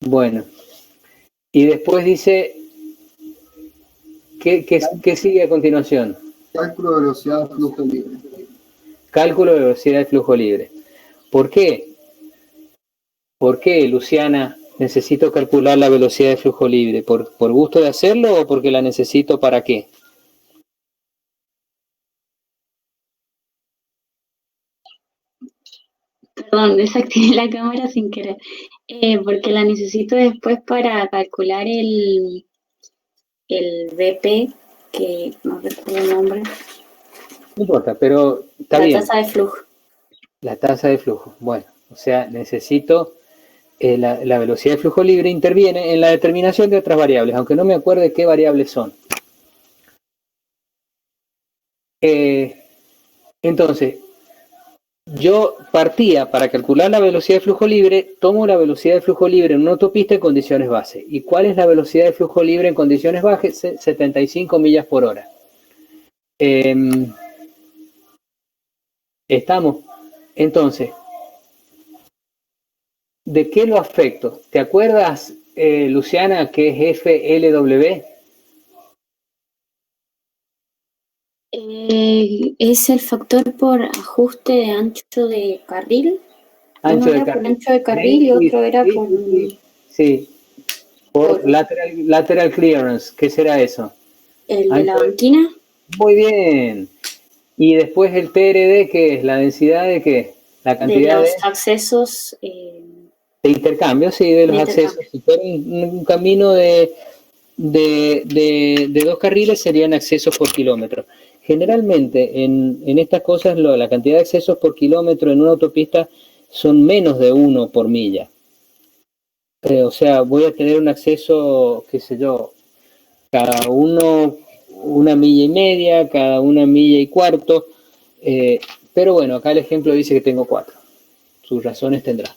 Bueno. Y después dice, ¿qué sigue a continuación? Cálculo de velocidad de flujo libre. Cálculo de velocidad de flujo libre. ¿Por qué? ¿Por qué, Luciana, necesito calcular la velocidad de flujo libre? ¿Por gusto de hacerlo o porque la necesito para qué? Perdón, desactivé la cámara sin querer. Porque la necesito después para calcular el BP, que no recuerdo el nombre. No importa, pero está bien. La tasa de flujo. La tasa de flujo. Bueno, o sea, necesito... la velocidad de flujo libre interviene en la determinación de otras variables, aunque no me acuerde qué variables son. Entonces, yo partía para calcular la velocidad de flujo libre, tomo la velocidad de flujo libre en una autopista en condiciones base. ¿Y cuál es la velocidad de flujo libre en condiciones bajas? 75 millas por hora. Estamos. Entonces, ¿de qué lo afecto? ¿Te acuerdas, Luciana, qué es FLW? Es el factor por ajuste de ancho de carril. Ancho Uno de era carril. por ancho de carril y otro era por... Sí, por lateral clearance. ¿Qué será eso? El de la banquina. Muy bien. Y después el TRD, ¿qué es? ¿La densidad de qué? La cantidad de los accesos... de intercambio, sí, de los accesos. Si fuera un camino de 2 carriles, serían accesos por kilómetro. Generalmente en estas cosas la cantidad de accesos por kilómetro en una autopista son menos de 1 por milla. O sea, voy a tener un acceso, qué sé yo, cada uno 1,5 millas, cada 1,4 millas. Pero bueno, acá el ejemplo dice que tengo 4. Sus razones tendrá.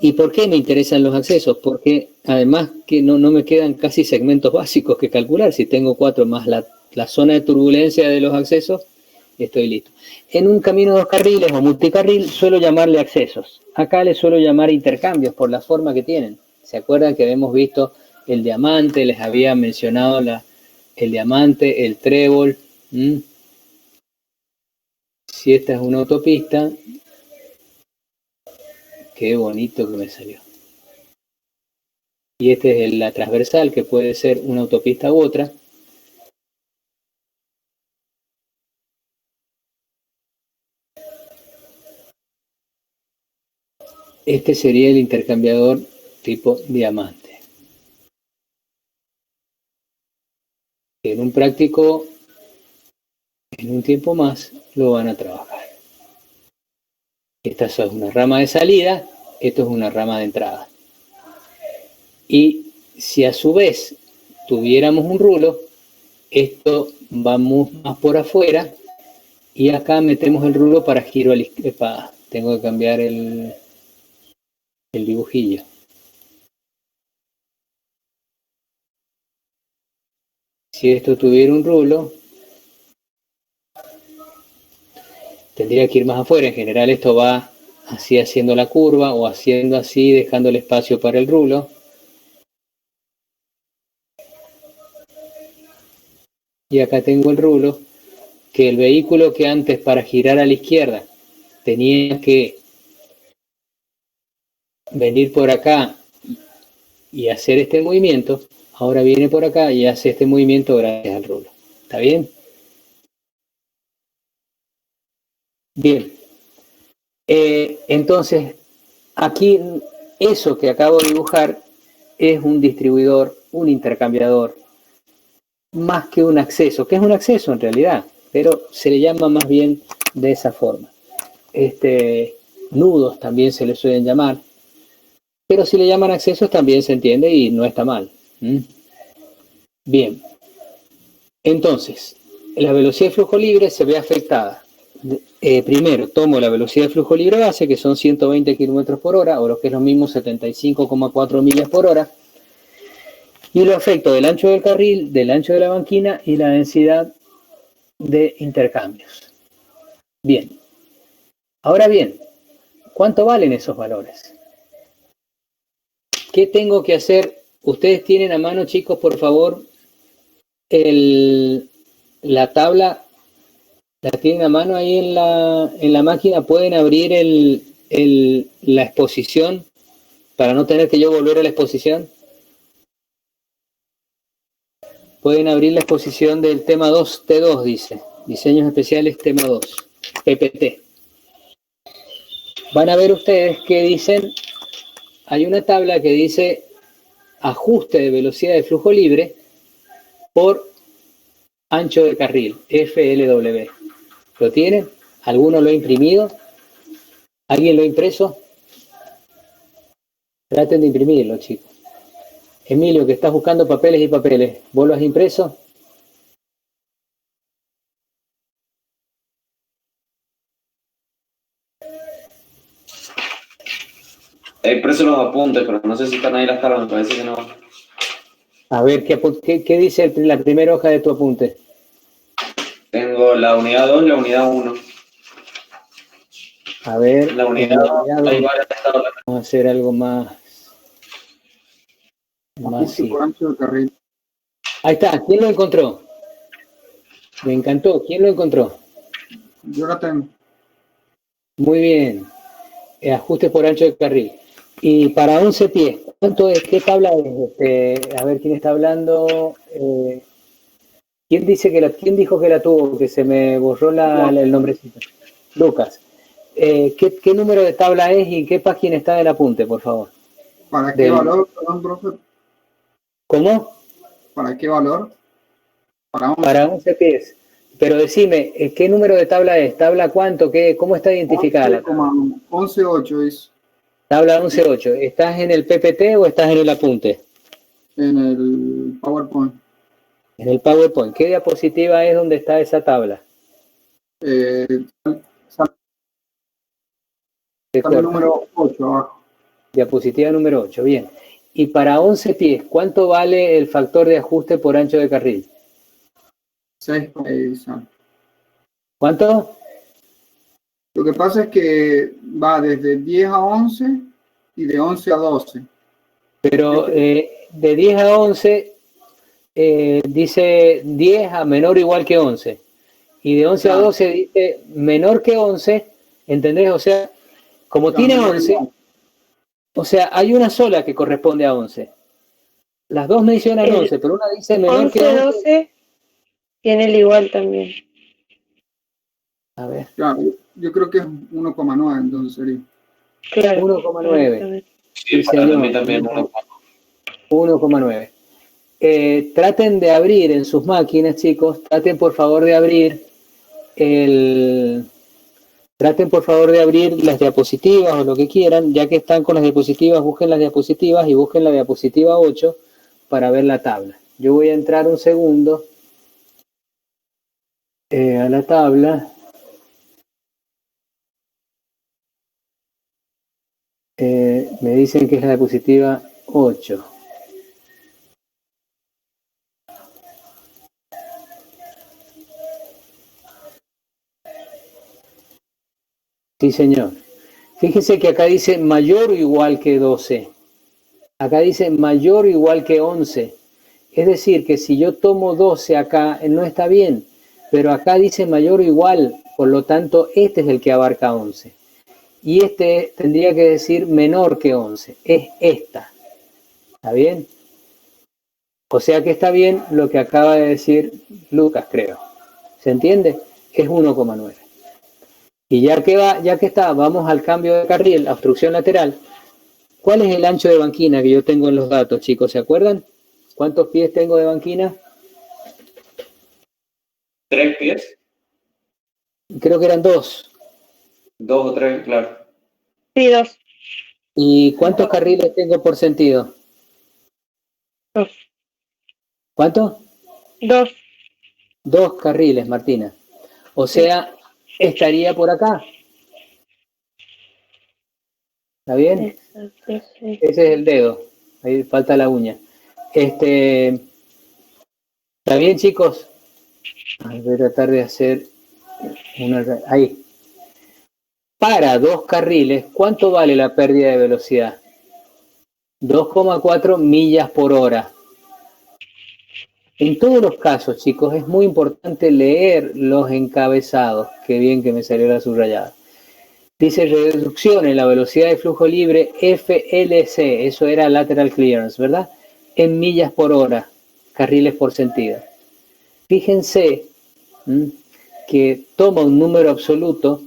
¿Y por qué me interesan los accesos? Porque además que no me quedan casi segmentos básicos que calcular. Si tengo 4 más la zona de turbulencia de los accesos, estoy listo. En un camino de 2 carriles o multicarril suelo llamarle accesos. Acá le suelo llamar intercambios por la forma que tienen. ¿Se acuerdan que hemos visto el diamante? Les había mencionado el diamante, el trébol. Si esta es una autopista, qué bonito que me salió. Y esta es la transversal, que puede ser una autopista u otra. Este sería el intercambiador tipo diamante. En un práctico, en un tiempo más, lo van a trabajar. Esta es una rama de salida, esto es una rama de entrada. Y si a su vez tuviéramos un rulo, esto vamos más por afuera y acá metemos el rulo para giro a la izquierda. Tengo que cambiar el dibujillo. Si esto tuviera un rulo, tendría que ir más afuera. En general esto va así haciendo la curva o haciendo así, dejando el espacio para el rulo. Y acá tengo el rulo, que el vehículo que antes para girar a la izquierda tenía que venir por acá y hacer este movimiento, ahora viene por acá y hace este movimiento gracias al rulo. ¿Está bien? Bien. Entonces, aquí eso que acabo de dibujar es un distribuidor, un intercambiador, más que un acceso, que es un acceso en realidad, pero se le llama más bien de esa forma. Nudos también se le suelen llamar, pero si le llaman accesos también se entiende y no está mal. Bien, entonces, la velocidad de flujo libre se ve afectada. Primero, tomo la velocidad de flujo libre base, que son 120 km por hora, o lo que es lo mismo 75,4 millas por hora, y lo afecto del ancho del carril, del ancho de la banquina y la densidad de intercambios. Bien. Ahora bien, ¿cuánto valen esos valores? ¿Qué tengo que hacer? Ustedes tienen a mano, chicos, por favor, la tabla, la tienen a mano ahí en la máquina. Pueden abrir la exposición para no tener que yo volver a la exposición. Pueden abrir la exposición del tema 2, T2, dice. Diseños especiales, tema 2, PPT. Van a ver ustedes que dicen, hay una tabla que dice ajuste de velocidad de flujo libre por ancho de carril, FLW. ¿Lo tienen? ¿Alguno lo ha imprimido? ¿Alguien lo ha impreso? Traten de imprimirlo, chicos. Emilio, que estás buscando papeles y papeles, ¿vos lo has impreso? He impreso los apuntes, pero no sé si están ahí las tablas, me parece que no. A ver, ¿qué dice la primera hoja de tu apunte? Tengo la unidad 2 y la unidad 1. A ver, La unidad 2 hay varias tablas. vamos a hacer algo más Por ancho de carril. Ahí está, ¿quién lo encontró? Me encantó, ¿quién lo encontró? Yo la tengo. Muy bien, ajuste por ancho de carril. Y para 11 pies, ¿cuánto es? ¿Qué tabla es? A ver, ¿quién está hablando? ¿Quién dijo que la tuvo? Que se me borró el nombrecito. Lucas. ¿Qué número de tabla es y qué página está del apunte, por favor? ¿Para qué valor, perdón, profe? ¿Cómo? ¿Para qué valor? Para 11 pies. Pero decime, ¿qué número de tabla es? ¿Tabla cuánto? ¿Cómo está identificada la tabla? 11.8 es Tabla 11.8. ¿Estás en el PPT o estás en el apunte? en el PowerPoint. En el PowerPoint. ¿Qué diapositiva es donde está esa tabla? Tabla número 8 abajo. Diapositiva número 8, bien. Y para 11 pies, ¿cuánto vale el factor de ajuste por ancho de carril? 6. ¿Cuánto? Lo que pasa es que va desde 10 a 11 y de 11 a 12. Pero de 10 a 11 dice 10 a menor o igual que 11. Y de 11 a 12 dice menor que 11, ¿entendés? O sea, como tiene 11, o sea, hay una sola que corresponde a 11. Las dos mencionan 11, pero una dice menor que 11. 12 tiene el igual también. A ver. Claro, yo creo que es 1,9, entonces sería. Claro. 1,9. Sí, para mí también 1,9. Traten de abrir en sus máquinas, chicos, traten por favor de abrir las diapositivas o lo que quieran, ya que están con las diapositivas, busquen las diapositivas y busquen la diapositiva 8 para ver la tabla. Yo voy a entrar un segundo a la tabla. Me dicen que es la diapositiva 8. Sí, señor. Fíjese que acá dice mayor o igual que 12. Acá dice mayor o igual que 11. Es decir, que si yo tomo 12 acá, no está bien. Pero acá dice mayor o igual. Por lo tanto, este es el que abarca 11. Y este tendría que decir menor que 11. Es esta. ¿Está bien? O sea que está bien lo que acaba de decir Lucas, creo. ¿Se entiende? Es 1,9. Y ya que está, vamos al cambio de carril, a obstrucción lateral. ¿Cuál es el ancho de banquina que yo tengo en los datos, chicos? ¿Se acuerdan? ¿Cuántos pies tengo de banquina? 3 pies. Creo que eran 2. 2 o 3, claro. Sí, 2. ¿Y cuántos carriles tengo por sentido? 2. ¿Cuánto? 2. 2 carriles, Martina. O sea, estaría por acá. ¿Está bien? Exacto, sí. Ese es el dedo. Ahí falta la uña. ¿Está bien, chicos? Voy a tratar de hacer una... Ahí. Para 2 carriles, ¿cuánto vale la pérdida de velocidad? 2,4 millas por hora. En todos los casos, chicos, es muy importante leer los encabezados. Qué bien que me salió la subrayada. Dice reducción en la velocidad de flujo libre FLC, eso era lateral clearance, ¿verdad? En millas por hora, carriles por sentido. Fíjense que toma un número absoluto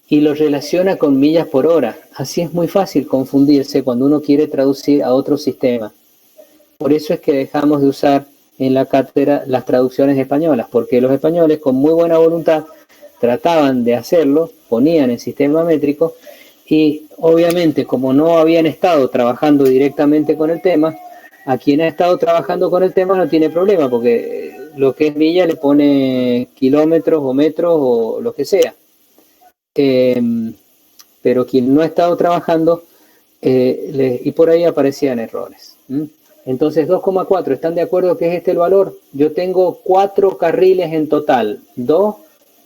y lo relaciona con millas por hora. Así es muy fácil confundirse cuando uno quiere traducir a otro sistema. Por eso es que dejamos de usar en la cátedra las traducciones españolas, porque los españoles con muy buena voluntad trataban de hacerlo, ponían el sistema métrico y obviamente como no habían estado trabajando directamente con el tema, a quien ha estado trabajando con el tema no tiene problema, porque lo que es milla le pone kilómetros o metros o lo que sea. Pero quien no ha estado trabajando, y por ahí aparecían errores. Entonces 2,4, ¿están de acuerdo que es este el valor? Yo tengo 4 carriles en total, 2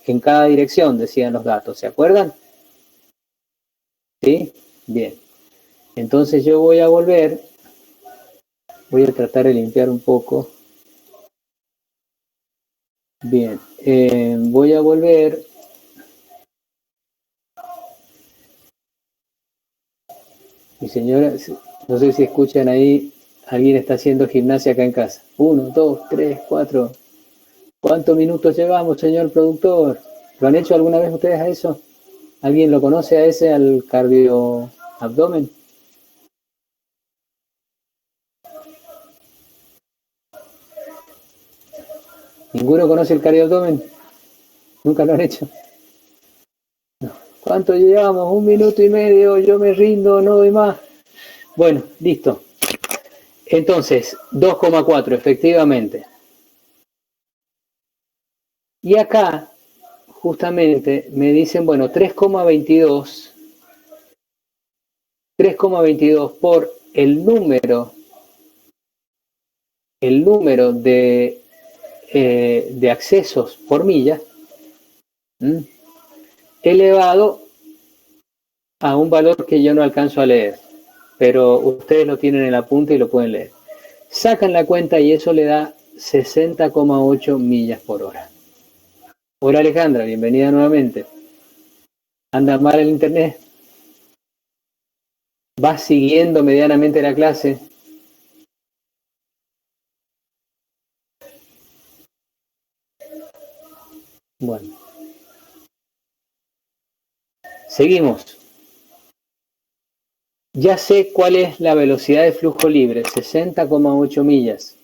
en cada dirección, decían los datos, ¿se acuerdan? ¿Sí? Bien. Entonces yo voy a volver, voy a tratar de limpiar un poco. Bien, voy a volver. Mi señora, no sé si escuchan ahí, alguien está haciendo gimnasia acá en casa. 1, 2, 3, 4. ¿Cuántos minutos llevamos, señor productor? ¿Lo han hecho alguna vez ustedes a eso? ¿Alguien lo conoce a ese, al cardio abdomen? ¿Ninguno conoce el cardiabdomen? ¿Nunca lo han hecho? No. ¿Cuánto llevamos? 1 minuto y medio, yo me rindo, no doy más. Bueno, listo. Entonces, 2,4, efectivamente. Y acá, justamente, me dicen, bueno, 3,22 por el número de accesos por milla, elevado a un valor que yo no alcanzo a leer, pero ustedes lo tienen en la punta y lo pueden leer. Sacan la cuenta y eso le da 60,8 millas por hora. Hola Alejandra, bienvenida nuevamente. ¿Anda mal el internet? ¿Vas siguiendo medianamente la clase? Bueno. Seguimos. Ya sé cuál es la velocidad de flujo libre, 60,8 millas.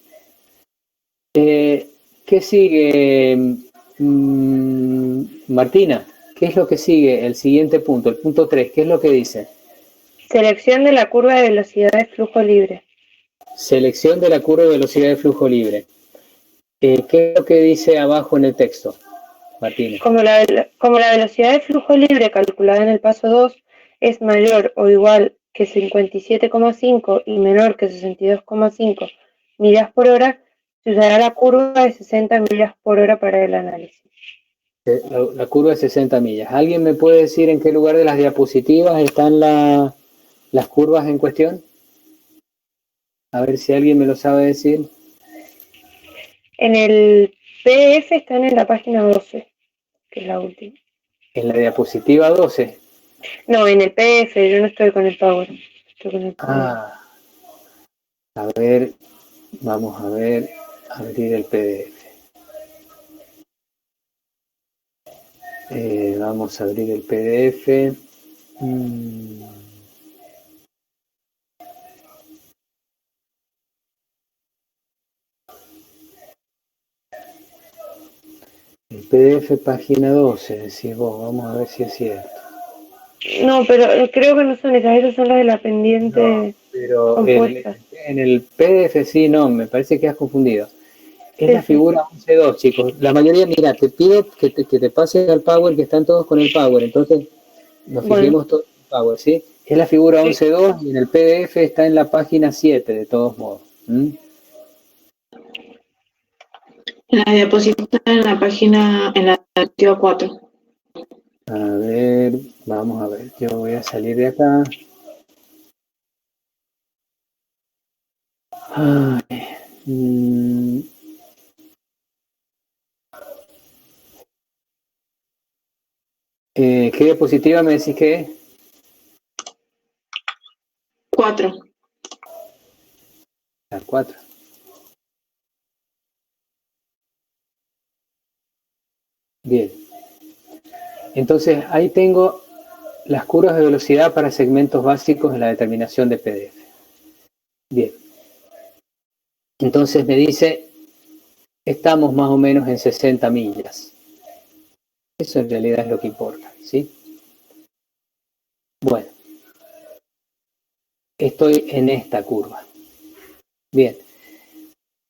¿Qué sigue, Martina? ¿Qué es lo que sigue? El siguiente punto, el punto 3, ¿qué es lo que dice? Selección de la curva de velocidad de flujo libre. Selección de la curva de velocidad de flujo libre. ¿Qué es lo que dice abajo en el texto, Martina? Como la velocidad de flujo libre calculada en el paso 2 es mayor o igual que 57,5 y menor que 62,5 millas por hora, se usará la curva de 60 millas por hora para el análisis. La curva de 60 millas. ¿Alguien me puede decir en qué lugar de las diapositivas están las curvas en cuestión? A ver si alguien me lo sabe decir. En el PDF están en la página 12, que es la última. En la diapositiva 12. No, en el PDF, yo no estoy con el Power. Estoy con el Power. A ver, vamos a ver, abrir el PDF. Vamos a abrir el PDF. El PDF página 12, decís vos, vamos a ver si es cierto. No, pero creo que no son esas son las de la pendiente. No, pero compuesta. en el PDF sí, no, me parece que has confundido. Es Sí, la figura 11.2, chicos. La mayoría, mira, te pido que te pases al Power, que están todos con el Power, entonces nos fijemos todos en el Power, ¿sí? Es la figura 11.2 y en el PDF está en la página 7, de todos modos. La diapositiva está en la página, en la diapositiva 4. A ver, vamos a ver, yo voy a salir de acá. ¿Qué diapositiva me decís que es? 4. La 4. Bien. Entonces, ahí tengo las curvas de velocidad para segmentos básicos en la determinación de PDF. Bien. Entonces me dice, estamos más o menos en 60 millas. Eso en realidad es lo que importa, ¿sí? Bueno. Estoy en esta curva. Bien.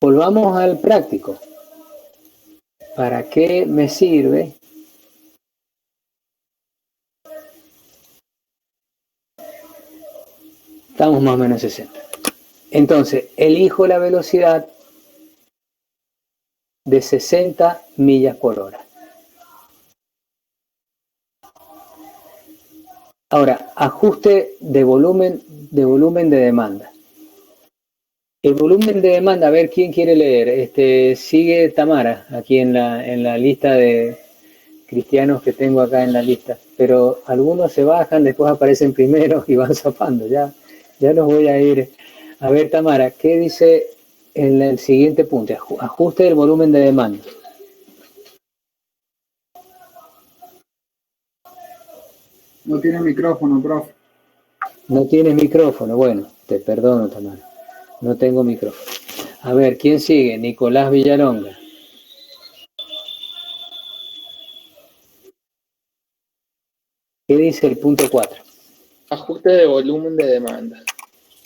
Volvamos al práctico. ¿Para qué me sirve? Estamos más o menos en 60. Entonces, elijo la velocidad de 60 millas por hora. Ahora, ajuste de volumen de demanda. El volumen de demanda, a ver quién quiere leer. Sigue Tamara, aquí en la lista de cristianos que tengo acá en la lista. Pero algunos se bajan, después aparecen primero y van zapando. Ya los voy a ir. A ver, Tamara, ¿qué dice en el siguiente punto? Ajuste del volumen de demanda. No tiene micrófono, profe. No tienes micrófono. Bueno, te perdono, Tamara. No tengo micrófono. A ver, ¿quién sigue? Nicolás Villalonga. ¿Qué dice el punto 4? Ajuste de volumen de demanda.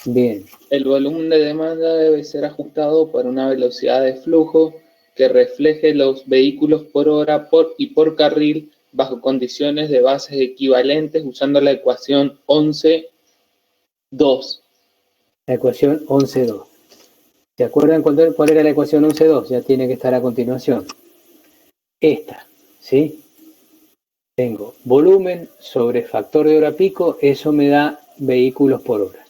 Bien. El volumen de demanda debe ser ajustado por una velocidad de flujo que refleje los vehículos por hora y por carril bajo condiciones de bases equivalentes usando la ecuación 11.2. La ecuación 11.2. ¿Se acuerdan cuál era la ecuación 11.2? Ya tiene que estar a continuación. Esta, ¿sí? Tengo volumen sobre factor de hora pico, eso me da vehículos por hora.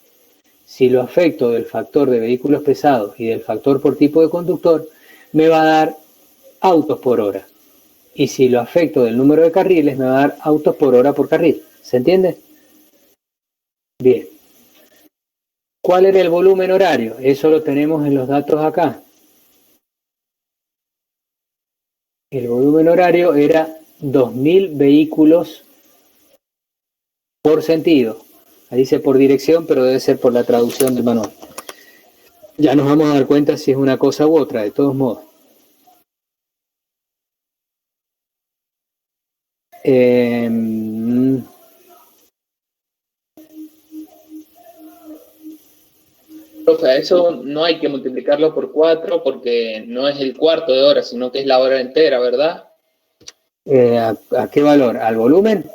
Si lo afecto del factor de vehículos pesados y del factor por tipo de conductor, me va a dar autos por hora. Y si lo afecto del número de carriles, me va a dar autos por hora por carril. ¿Se entiende? Bien. ¿Cuál era el volumen horario? Eso lo tenemos en los datos acá. El volumen horario era 2.000 vehículos por sentido. Ahí dice por dirección, pero debe ser por la traducción del manual. Ya nos vamos a dar cuenta si es una cosa u otra, de todos modos. Profe, eso no hay que multiplicarlo por 4 porque no es el cuarto de hora, sino que es la hora entera, ¿verdad? ¿A qué valor? ¿Al volumen?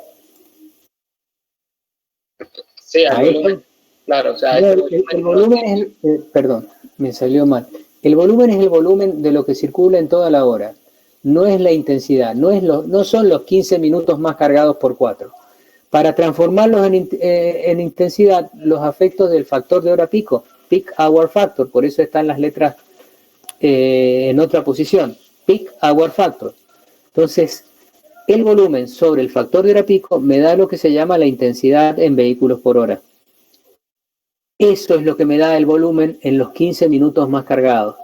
Sí, al volumen. Claro, o sea, no, el volumen es perdón, me salió mal. El volumen es el volumen de lo que circula en toda la hora. No es la intensidad, no son los 15 minutos más cargados por 4. Para transformarlos en intensidad, los afectos del factor de hora pico, peak hour factor, por eso están las letras en otra posición, peak hour factor. Entonces, el volumen sobre el factor de hora pico me da lo que se llama la intensidad en vehículos por hora. Eso es lo que me da el volumen en los 15 minutos más cargados.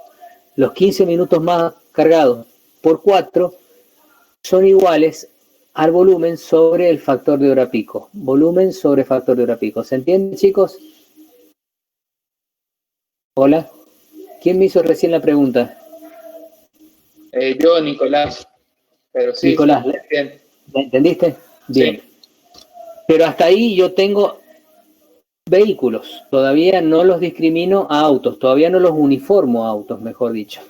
Los 15 minutos más cargados por 4 son iguales al volumen sobre el factor de hora pico. Volumen sobre factor de hora pico. ¿Se entiende, chicos? Hola. ¿Quién me hizo recién la pregunta? Yo, Nicolás. Pero sí, Nicolás, bien. ¿Entendiste? Bien. Sí. Pero hasta ahí yo tengo vehículos. Todavía no los discrimino a autos. Todavía no los uniformo a autos, mejor dicho.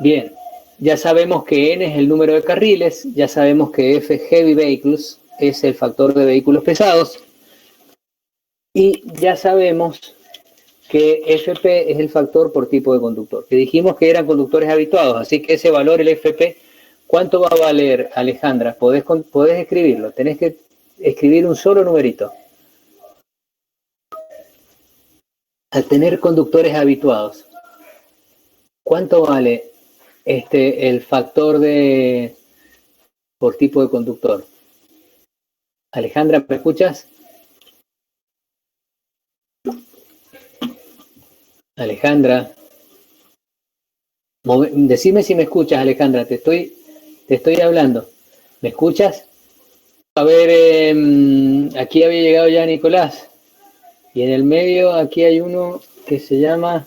Bien. Ya sabemos que N es el número de carriles. Ya sabemos que F Heavy Vehicles es el factor de vehículos pesados. Y ya sabemos que FP es el factor por tipo de conductor. Que dijimos que eran conductores habituados. Así que ese valor, el FP, ¿cuánto va a valer, Alejandra? Podés escribirlo. Tenés que escribir un solo numerito. Al tener conductores habituados, ¿cuánto vale el factor de por tipo de conductor? Alejandra, ¿me escuchas? Alejandra, decime si me escuchas, Alejandra, te estoy hablando. ¿Me escuchas? A ver, aquí había llegado ya Nicolás. Y en el medio aquí hay uno que se llama...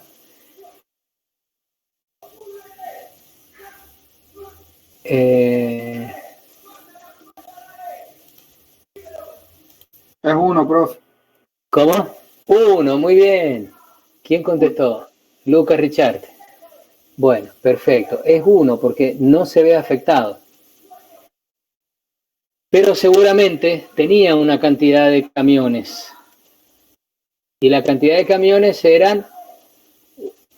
Es uno, profe. ¿Cómo? Uno, muy bien. ¿Quién contestó? Lucas Richard. Bueno, perfecto. Es uno porque no se ve afectado. Pero seguramente tenía una cantidad de camiones. Y la cantidad de camiones eran,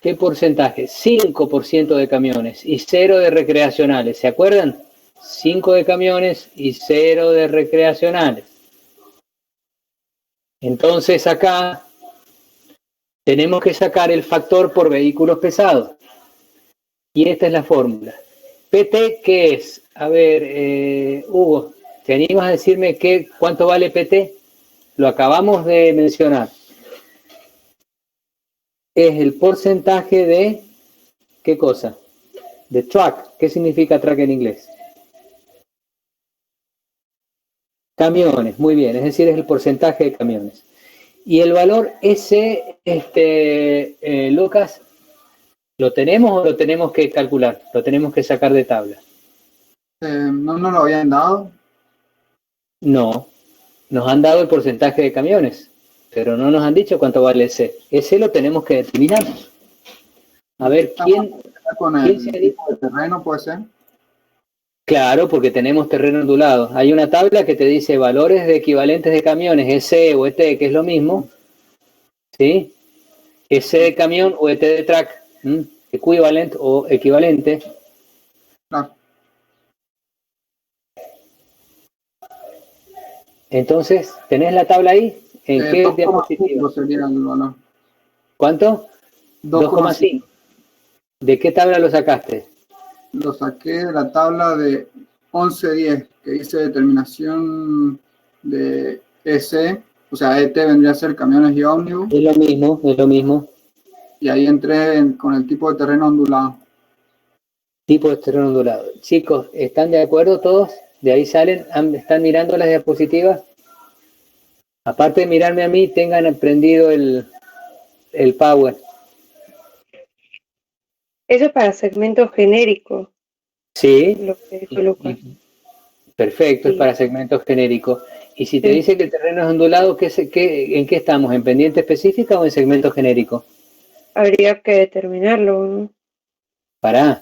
¿qué porcentaje? 5% de camiones y 0 de recreacionales. ¿Se acuerdan? 5 de camiones y 0 de recreacionales. Entonces acá tenemos que sacar el factor por vehículos pesados. Y esta es la fórmula. PT, ¿qué es? A ver, Hugo, ¿te animas a decirme cuánto vale PT? Lo acabamos de mencionar. Es el porcentaje de, ¿qué cosa? De truck. ¿Qué significa truck en inglés? Camiones, muy bien. Es decir, es el porcentaje de camiones. Y el valor ese, Lucas, ¿lo tenemos o lo tenemos que calcular? Lo tenemos que sacar de tabla. No nos lo habían dado. No, nos han dado el porcentaje de camiones, pero no nos han dicho cuánto vale ese. Ese lo tenemos que determinar. A ver, ¿quién Con el tipo de terreno puede ser? Claro, porque tenemos terreno ondulado. Hay una tabla que te dice valores de equivalentes de camiones, EC o ET, que es lo mismo, ¿sí? EC de camión o ET de track, equivalent o equivalente. Claro. Entonces, ¿tenés la tabla ahí? ¿En qué 2,5 diapositiva? sería el valor. ¿Cuánto? 2,5. ¿De qué tabla lo sacaste? Lo saqué de la tabla de 11.10, que dice determinación de EC, o sea, ET vendría a ser camiones y ómnibus, Es lo mismo, es lo mismo. y ahí entré con el tipo de terreno ondulado. Tipo de terreno ondulado. Chicos, ¿están de acuerdo todos? ¿De ahí salen? ¿Están mirando las diapositivas? Aparte de mirarme a mí, tengan prendido el Power. Eso es para segmentos genéricos, Sí. lo que dijo Lucas. Perfecto, Sí. es para segmentos genéricos. Y si te Sí. dice que el terreno es ondulado, ¿en qué estamos? ¿En pendiente específica o en segmento genérico? Habría que determinarlo, ¿no? Pará.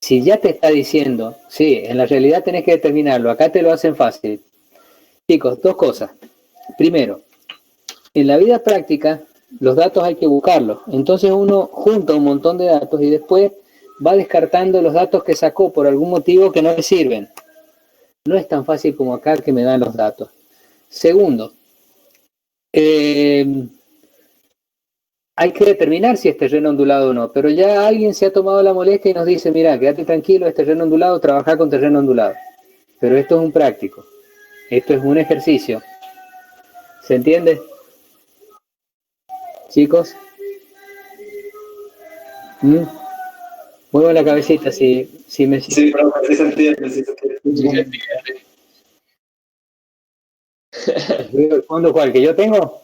Si ya te está diciendo, sí, en la realidad tenés que determinarlo. Acá te lo hacen fácil. Chicos, dos cosas. Primero, en la vida práctica, los datos hay que buscarlos. Entonces uno junta un montón de datos y después va descartando los datos que sacó por algún motivo que no le sirven. No es tan fácil como acá que me dan los datos. Segundo, hay que determinar si es terreno ondulado o no, pero ya alguien se ha tomado la molestia y nos dice, mira, quédate tranquilo, es terreno ondulado, trabaja con terreno ondulado. Pero esto es un práctico, esto es un ejercicio. ¿Se entiende? Chicos. Muevo la cabecita si me... Sí, pero sí se entiende, sí se entiende. ¿El fondo cuál? ¿Que yo tengo?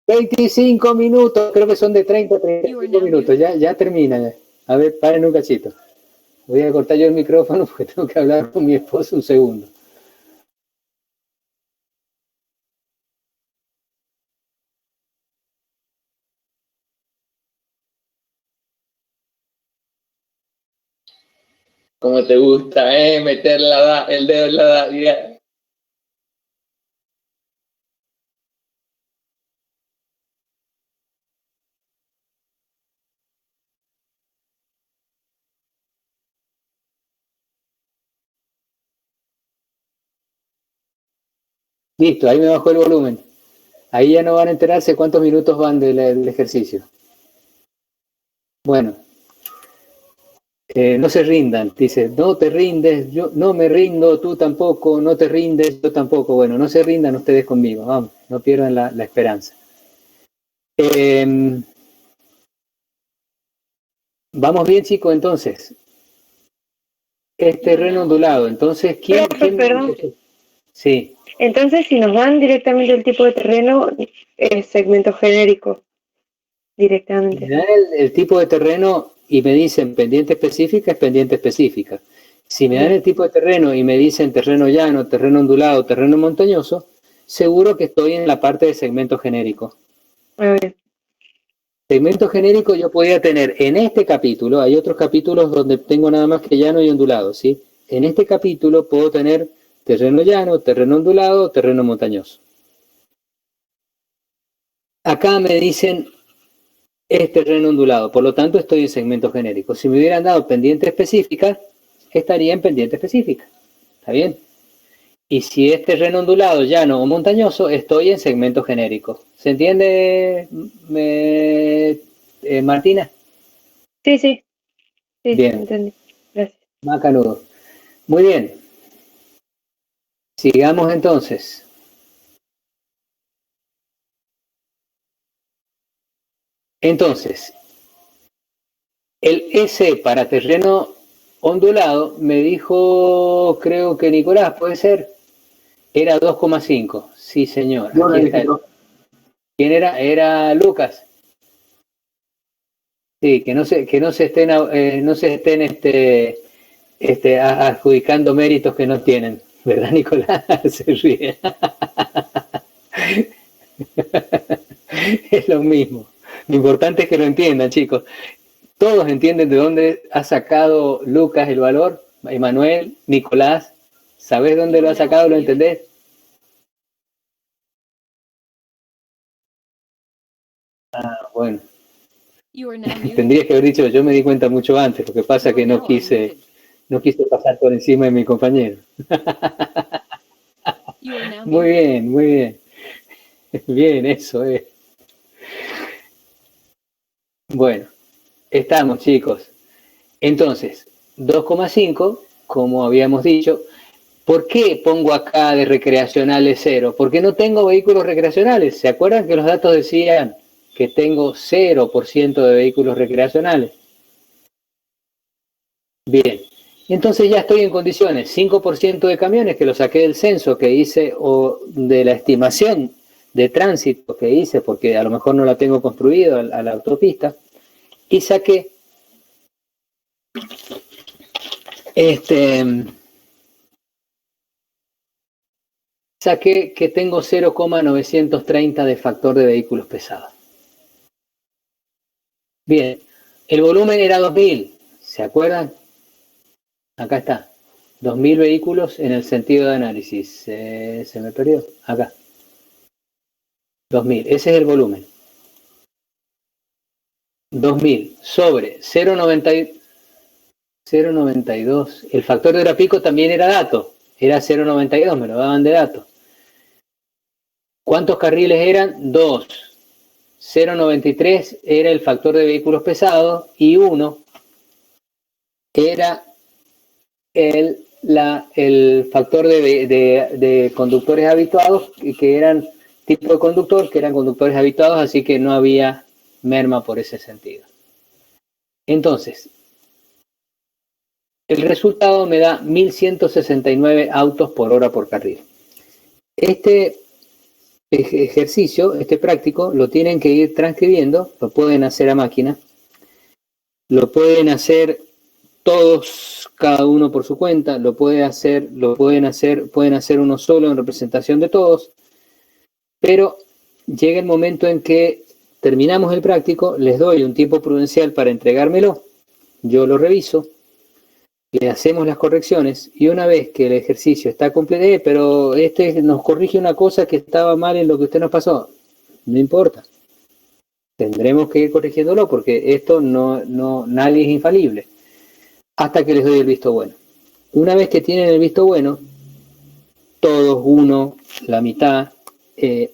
25 minutos, creo que son de 30 a 35 minutos, ya termina. Ya. A ver, paren un cachito. Voy a cortar yo el micrófono porque tengo que hablar con mi esposo un segundo. Como te gusta, meter el dedo en la daga. Listo, ahí me bajó el volumen. Ahí ya no van a enterarse cuántos minutos van del ejercicio. Bueno, no se rindan, dice, no te rindes, yo no me rindo, tú tampoco, no te rindes, yo tampoco. Bueno, no se rindan ustedes conmigo, vamos, no pierdan la esperanza. Vamos bien, chicos, entonces. Es terreno ondulado, entonces, ¿quién? Perdón. Sí. Entonces, si nos dan directamente el tipo de terreno, es segmento genérico. Directamente. Me dan el tipo de terreno y me dicen pendiente específica, es pendiente específica. Si me dan el tipo de terreno y me dicen terreno llano, terreno ondulado, terreno montañoso, seguro que estoy en la parte de segmento genérico. A ver. Segmento genérico yo podría tener en este capítulo, hay otros capítulos donde tengo nada más que llano y ondulado, ¿sí? En este capítulo puedo tener terreno llano, terreno ondulado, terreno montañoso. Acá me dicen es terreno ondulado, por lo tanto estoy en segmento genérico. Si me hubieran dado pendiente específica, estaría en pendiente específica. ¿Está bien? Y si es terreno ondulado, llano o montañoso, estoy en segmento genérico. ¿Se entiende, Martina? Sí, bien. Entendí. Gracias. Macanudo. Muy bien. Sigamos entonces. Entonces, el S para terreno ondulado me dijo, creo que Nicolás, puede ser, era 2,5. Sí, señor. ¿Quién era? Era Lucas. Sí, que no se estén adjudicando méritos que no tienen. ¿Verdad, Nicolás? Se ríe. Es lo mismo. Lo importante es que lo entiendan, chicos. Todos entienden de dónde ha sacado Lucas el valor. Emanuel, Nicolás, ¿sabés dónde lo ha sacado? ¿Lo entendés? Ah, bueno. Tendrías que haber dicho, yo me di cuenta mucho antes. Lo que pasa es que no quise pasar por encima de mi compañero. Muy bien, muy bien. Bien, eso es. Bueno, estamos, chicos. Entonces, 2,5, como habíamos dicho. ¿Por qué pongo acá de recreacionales 0? Porque no tengo vehículos recreacionales. ¿Se acuerdan que los datos decían que tengo 0% de vehículos recreacionales? Bien, entonces ya estoy en condiciones. 5% de camiones que lo saqué del censo que hice o de la estimación de tránsito que hice, porque a lo mejor no la tengo construido a la autopista, y saqué que tengo 0,930 de factor de vehículos pesados. Bien, el volumen era 2.000, ¿se acuerdan? Acá está, 2.000 vehículos en el sentido de análisis. Se me perdió, acá. 2.000, ese es el volumen. 2.000 sobre 0,92. El factor de hora pico también era dato, era 0,92, me lo daban de dato. ¿Cuántos carriles eran? 2. 0,93 era el factor de vehículos pesados y 1 era el factor de conductores habituados, que eran tipo de conductor, que eran conductores habituados, así que no había merma por ese sentido. Entonces, el resultado me da 1.169 autos por hora por carril. Este ejercicio, este práctico, lo tienen que ir transcribiendo, lo pueden hacer a máquina, lo pueden hacer todos, cada uno por su cuenta, pueden hacer uno solo en representación de todos, pero llega el momento en que terminamos el práctico, les doy un tiempo prudencial para entregármelo, yo lo reviso, le hacemos las correcciones y una vez que el ejercicio está completo, pero nos corrige una cosa que estaba mal en lo que usted nos pasó, no importa, tendremos que ir corrigiéndolo porque esto nadie es infalible, hasta que les doy el visto bueno. Una vez que tienen el visto bueno, todos, uno, la mitad, de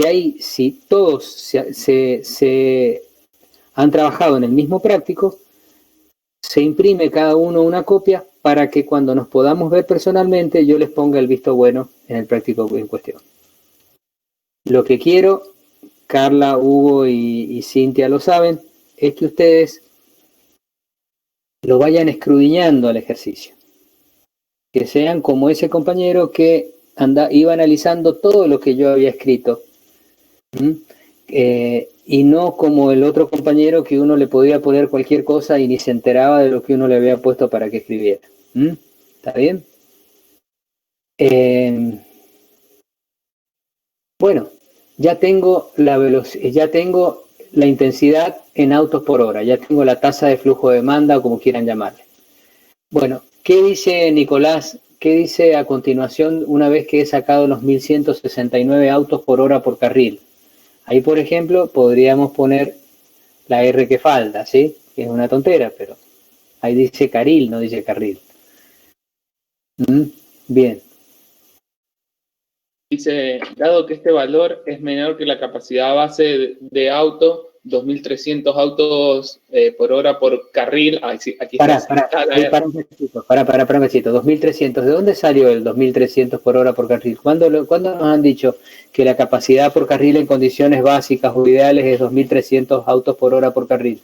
ahí, si todos se han trabajado en el mismo práctico, se imprime cada uno una copia para que cuando nos podamos ver personalmente yo les ponga el visto bueno en el práctico en cuestión. Lo que quiero, Carla, Hugo y Cintia lo saben, es que ustedes lo vayan escudriñando al ejercicio. Que sean como ese compañero que iba analizando todo lo que yo había escrito. Y no como el otro compañero que uno le podía poner cualquier cosa y ni se enteraba de lo que uno le había puesto para que escribiera. ¿Está bien? Bueno, ya tengo la intensidad en autos por hora, ya tengo la tasa de flujo de demanda o como quieran llamarle. Bueno, ¿qué dice Nicolás? ¿Qué dice a continuación una vez que he sacado los 1.169 autos por hora por carril? Ahí, por ejemplo, podríamos poner la R que falta, ¿sí? Que es una tontera, pero ahí dice carril, no dice carril. Bien. Dice, dado que este valor es menor que la capacidad base de auto, 2.300 autos por hora por carril. Aquí para un cachito, 2.300. ¿De dónde salió el 2.300 por hora por carril? ¿Cuándo nos han dicho que la capacidad por carril en condiciones básicas o ideales es 2.300 autos por hora por carril?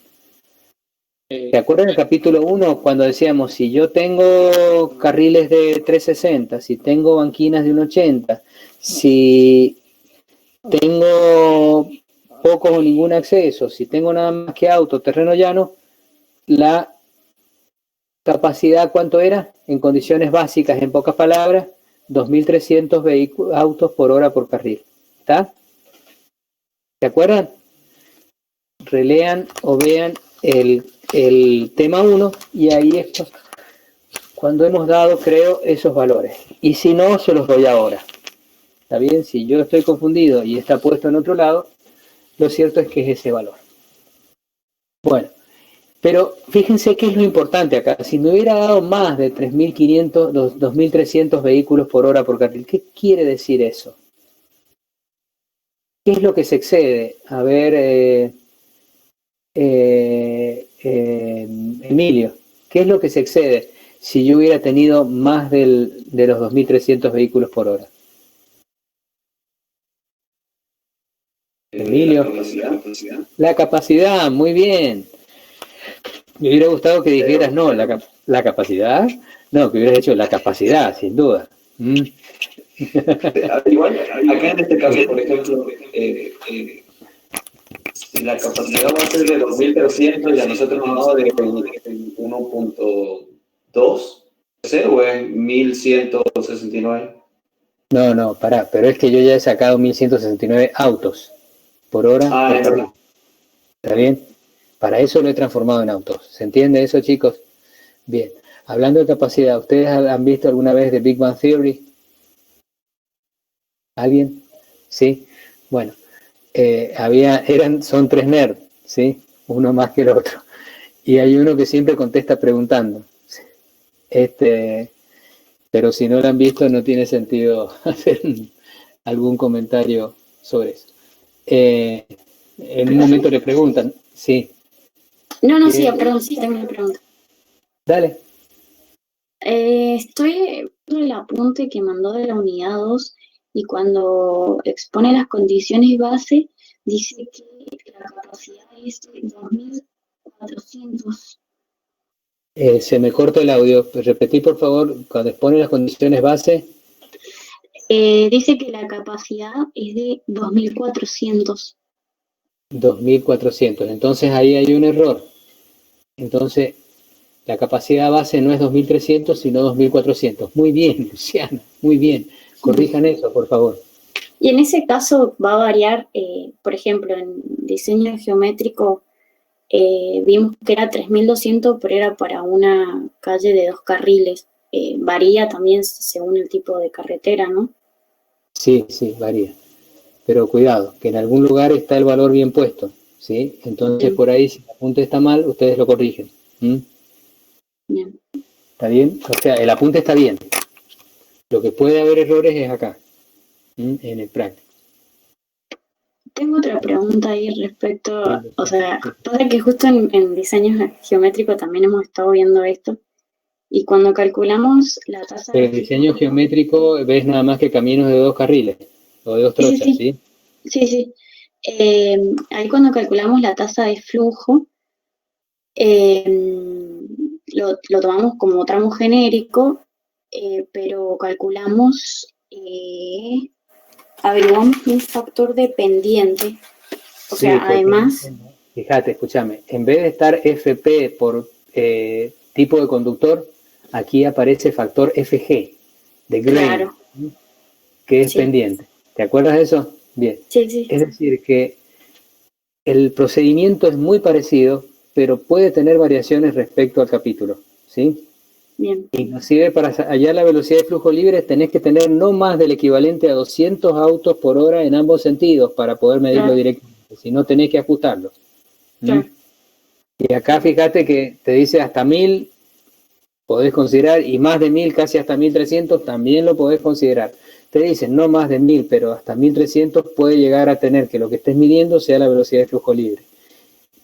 ¿Se acuerdan del capítulo 1 cuando decíamos, si yo tengo carriles de 360, si tengo banquinas de 180, si tengo pocos o ningún acceso, si tengo nada más que auto, terreno llano, la capacidad, ¿cuánto era? En condiciones básicas, en pocas palabras, 2.300 autos por hora por carril. ¿Está? ¿Se acuerdan? Relean o vean el tema 1 y ahí es cuando hemos dado, creo, esos valores. Y si no, se los doy ahora. ¿Está bien? Si yo estoy confundido y está puesto en otro lado, lo cierto es que es ese valor. Bueno, pero fíjense qué es lo importante acá. Si me hubiera dado más de 3.500, 2.300 vehículos por hora por carril, ¿qué quiere decir eso? ¿Qué es lo que se excede? A ver, Emilio, ¿qué es lo que se excede si yo hubiera tenido más de los 2.300 vehículos por hora? Emilio, la capacidad, muy bien. Me hubiera gustado que dijeras, no, la capacidad, no, que hubieras hecho la capacidad, sin duda. Igual, acá en este caso, por ejemplo, si la capacidad va a ser de 2.300 y a nosotros nos ha dado de 1.2, ¿o es 1.169? No, pará, pero es que yo ya he sacado 1.169 autos por hora. Ah, es verdad. ¿Está bien? Para eso lo he transformado en autos. ¿Se entiende eso, chicos? Bien. Hablando de capacidad, ¿ustedes han visto alguna vez The Big Bang Theory? ¿Alguien? ¿Sí? Bueno, son 3 nerds, ¿sí? Uno más que el otro. Y hay uno que siempre contesta preguntando. Pero si no lo han visto, no tiene sentido hacer algún comentario sobre eso. En un momento le preguntan, sí. No, sí, perdón, sí, tengo una pregunta. Dale. Estoy viendo el apunte que mandó de la unidad 2 y cuando expone las condiciones base, dice que la capacidad es 2.400. Se me corta el audio. Repetí, por favor, cuando expone las condiciones base. Dice que la capacidad es de 2.400. 2.400. Entonces ahí hay un error. Entonces, la capacidad base no es 2.300, sino 2.400. Muy bien, Luciana, muy bien. Corrijan eso, por favor. Y en ese caso va a variar, por ejemplo, en diseño geométrico vimos que era 3.200, pero era para una calle de 2 carriles. Varía también según el tipo de carretera, ¿no? Sí, varía. Pero cuidado, que en algún lugar está el valor bien puesto, ¿sí? Entonces, por ahí, si el apunte está mal, ustedes lo corrigen. Bien. ¿Está bien? O sea, el apunte está bien. Lo que puede haber errores es acá, en el práctico. Tengo otra pregunta ahí respecto, o sea, pasa que justo en diseño geométrico también hemos estado viendo esto, y cuando calculamos la tasa Pero en diseño geométrico ves nada más que caminos de 2 carriles, o de 2 trochas, ¿sí? Sí. Ahí cuando calculamos la tasa de flujo, lo tomamos como tramo genérico, pero calculamos, averiguamos un factor dependiente. O sea, además... Fíjate, escúchame, en vez de estar FP por tipo de conductor, aquí aparece factor FG, de grain, claro, que es pendiente. ¿Te acuerdas de eso? Bien. Sí. Es decir, que el procedimiento es muy parecido, pero puede tener variaciones respecto al capítulo, ¿sí? Bien. Inclusive para hallar la velocidad de flujo libre tenés que tener no más del equivalente a 200 autos por hora en ambos sentidos para poder medirlo directamente, si no tenés que ajustarlo. Y acá fíjate que te dice hasta 1.000 podés considerar, y más de 1.000, casi hasta 1.300 también lo podés considerar. Te dicen no más de 1.000, pero hasta 1.300 puede llegar a tener que lo que estés midiendo sea la velocidad de flujo libre.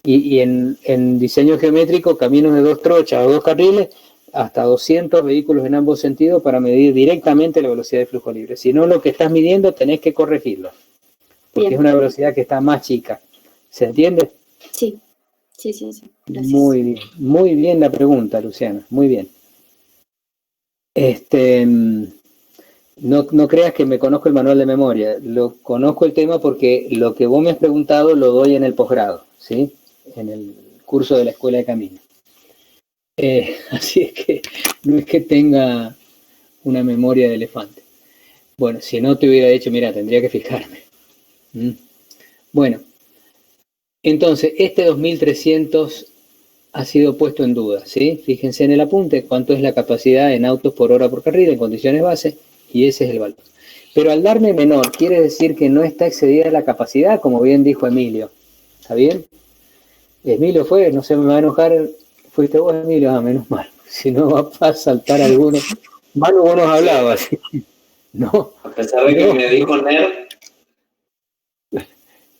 Y en diseño geométrico, caminos de 2 trochas o 2 carriles, hasta 200 vehículos en ambos sentidos para medir directamente la velocidad de flujo libre. Si no, lo que estás midiendo tenés que corregirlo, porque es una velocidad que está más chica. ¿Se entiende? Sí. Gracias. Muy bien la pregunta, Luciana, muy bien. No creas que me conozco el manual de memoria, lo conozco el tema porque lo que vos me has preguntado lo doy en el posgrado, ¿sí? En el curso de la Escuela de Camino. Así es que no es que tenga una memoria de elefante. Bueno, si no te hubiera dicho, mira, tendría que fijarme. Bueno, entonces, este 2300 ha sido puesto en duda, ¿sí? Fíjense en el apunte cuánto es la capacidad en autos por hora por carril en condiciones base, y ese es el valor. Pero al darme menor, quiere decir que no está excedida la capacidad, como bien dijo Emilio. ¿Está bien? Emilio fue, no se me va a enojar, fuiste vos, Emilio, menos mal. Si no va a saltar alguno. Manu, vos nos hablabas, así que no. A pesar de que me dijo nerd.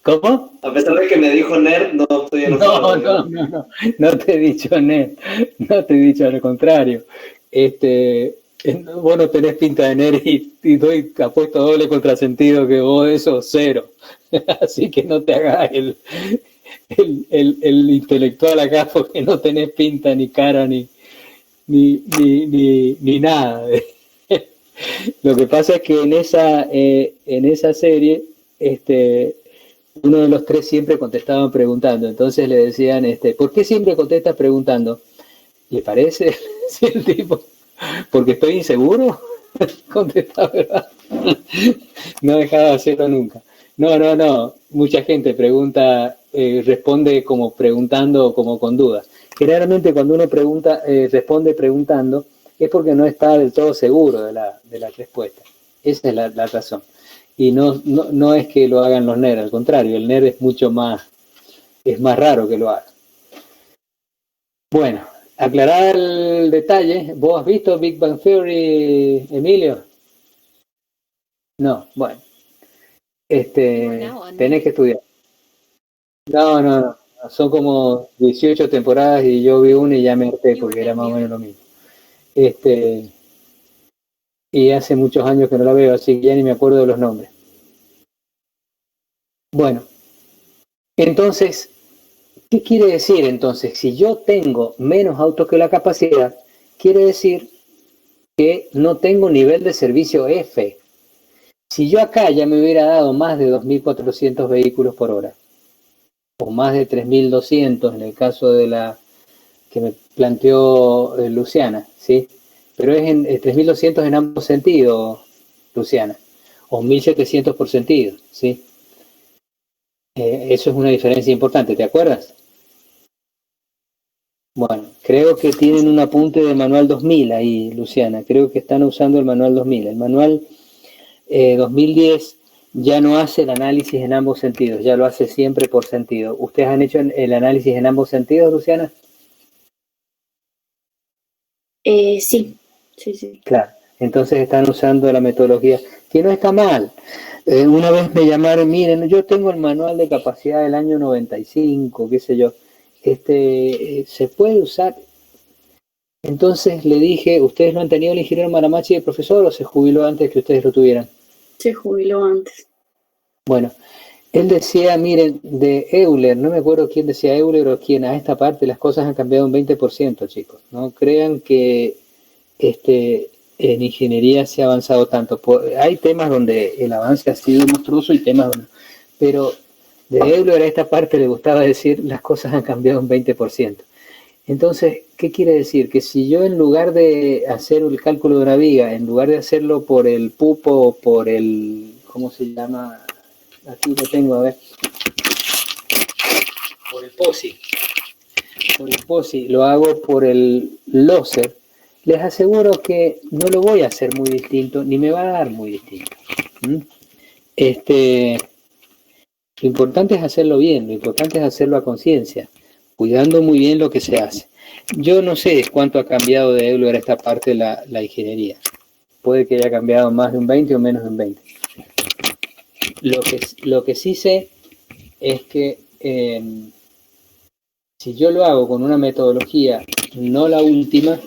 ¿Cómo? A pesar de que me dijo nerd, no estoy enojado. No te he dicho nerd, no te he dicho al contrario. Vos no tenés pinta de nerd y doy apuesto doble contrasentido que vos eso cero. Así que no te hagas el intelectual acá porque no tenés pinta ni cara ni nada. Lo que pasa es que en esa serie, uno de los tres siempre contestaban preguntando. Entonces le decían, ¿por qué siempre contestas preguntando? ¿Le parece? Si el tipo, porque estoy inseguro, contesta, ¿verdad? No dejaba de hacerlo nunca. No. Mucha gente pregunta, responde como preguntando o como con dudas. Generalmente cuando uno pregunta, responde preguntando, es porque no está del todo seguro de la respuesta. Esa es la razón. Y no es que lo hagan los nerds, al contrario, el nerd es es más raro que lo haga. Bueno, aclarar el detalle, ¿vos has visto Big Bang Theory, Emilio? No, bueno. Tenés que estudiar. No, son como 18 temporadas y yo vi una y ya me harté porque era más o menos lo mismo. Y hace muchos años que no la veo, así que ya ni me acuerdo de los nombres. Bueno, entonces, ¿qué quiere decir entonces? Si yo tengo menos autos que la capacidad, quiere decir que no tengo nivel de servicio F. Si yo acá ya me hubiera dado más de 2.400 vehículos por hora, o más de 3.200 en el caso de la que me planteó Luciana, ¿sí? Pero es 3.200 en ambos sentidos, Luciana, o 1.700 por sentido, ¿sí? Eso es una diferencia importante, ¿te acuerdas? Bueno, creo que tienen un apunte de manual 2000 ahí, Luciana. Creo que están usando el manual 2000. El manual 2010 ya no hace el análisis en ambos sentidos, ya lo hace siempre por sentido. ¿Ustedes han hecho el análisis en ambos sentidos, Luciana? Sí. Claro, entonces están usando la metodología, que no está mal. Una vez me llamaron, miren, yo tengo el manual de capacidad del año 95, qué sé yo, ¿se puede usar? Entonces le dije, ¿ustedes lo han tenido el ingeniero Maramachi de profesor o se jubiló antes que ustedes lo tuvieran? Se jubiló antes. Bueno, él decía, miren, de Euler, no me acuerdo quién decía Euler o quién, a esta parte las cosas han cambiado un 20%, chicos. No crean que en ingeniería se ha avanzado tanto. Hay temas donde el avance ha sido monstruoso y temas donde... Pero de Euler a esta parte le gustaba decir, las cosas han cambiado un 20%. Entonces, ¿qué quiere decir? Que si yo en lugar de hacer el cálculo de una viga, en lugar de hacerlo por el pupo o por el... ¿Cómo se llama? Aquí lo tengo, a ver. Por el POSI, lo hago por el LOSER, les aseguro que no lo voy a hacer muy distinto, ni me va a dar muy distinto. Lo importante es hacerlo bien, lo importante es hacerlo a conciencia, cuidando muy bien lo que se hace. Yo no sé cuánto ha cambiado de Euler a esta parte la ingeniería. Puede que haya cambiado más de un 20 o menos de un 20. Lo que sí sé es que si yo lo hago con una metodología, no la última,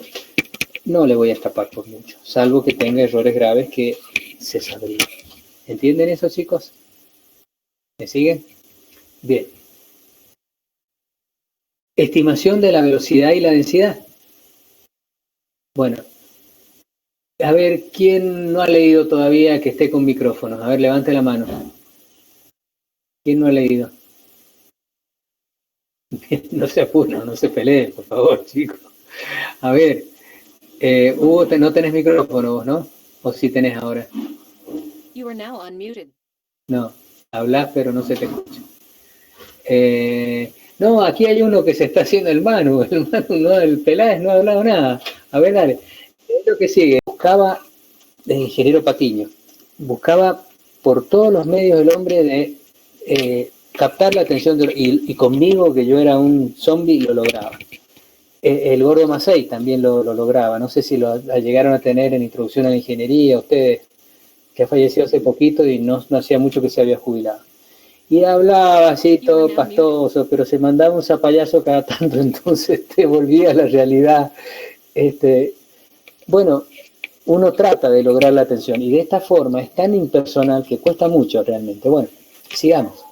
no le voy a escapar por mucho, salvo que tenga errores graves que se sabrían. ¿Entienden eso, chicos? ¿Me siguen? Bien. Estimación de la velocidad y la densidad. Bueno, a ver, ¿quién no ha leído todavía que esté con micrófonos? A ver, levante la mano. ¿Quién no ha leído? No se apuren, no se peleen, por favor, chicos. A ver, Hugo, no tenés micrófono vos, ¿no? ¿O sí tenés ahora? No, hablás pero no se te escucha. No, aquí hay uno que se está haciendo el Manu no, el Peláez no ha hablado nada. A ver, dale. Es lo que sigue. Buscaba, de ingeniero Patiño, buscaba por todos los medios del hombre de captar la atención y conmigo, que yo era un zombie, lo lograba. El Gordo Masei también lo lograba. No sé si lo llegaron a tener en Introducción a la Ingeniería, ustedes, que falleció hace poquito y no hacía mucho que se había jubilado. Y hablaba así todo pastoso, pero se mandaba un zapallazo cada tanto, entonces te volvía a la realidad. Bueno, uno trata de lograr la atención y de esta forma es tan impersonal que cuesta mucho realmente. Bueno, sigamos.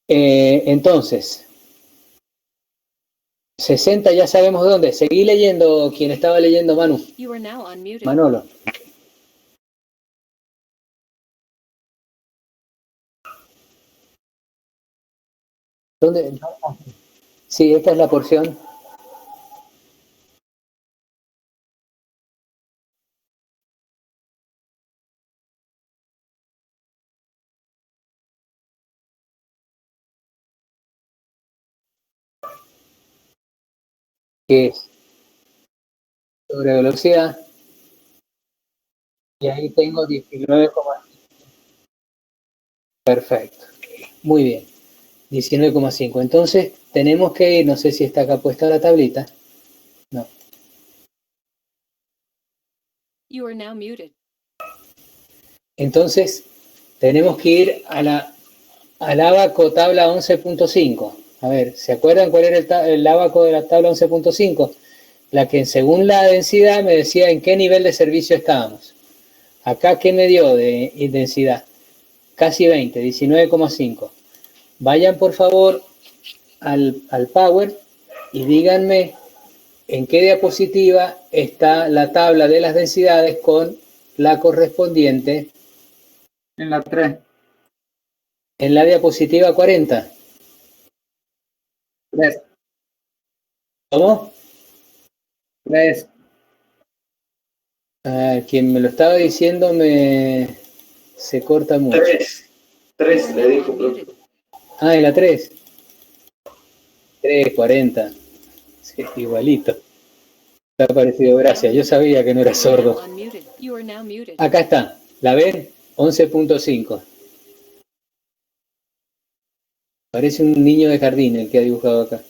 Entonces, 60 ya sabemos dónde. Seguí leyendo quien estaba leyendo, Manu. Manolo. ¿Dónde? Sí, esta es la porción. Que es sobre velocidad. Y ahí tengo 19,5. Perfecto. Muy bien. 19,5. Entonces, tenemos que ir, no sé si está acá puesta la tablita. No. Entonces, tenemos que ir al ábaco tabla 11.5. A ver, ¿se acuerdan cuál era el ábaco de la tabla 11.5? La que según la densidad me decía en qué nivel de servicio estábamos. Acá, ¿qué me dio de densidad? Casi 20, 19,5. Vayan por favor al Power y díganme en qué diapositiva está la tabla de las densidades con la correspondiente. En la 3. En la diapositiva 40. 3. ¿Cómo? 3. Quien me lo estaba diciendo se corta mucho. 3 le dijo, profe. En la 3. 3, 40. Sí, igualito. Está parecido, gracias. Yo sabía que no era sordo. Acá está. ¿La ven? 11.5. Parece un niño de jardín el que ha dibujado acá.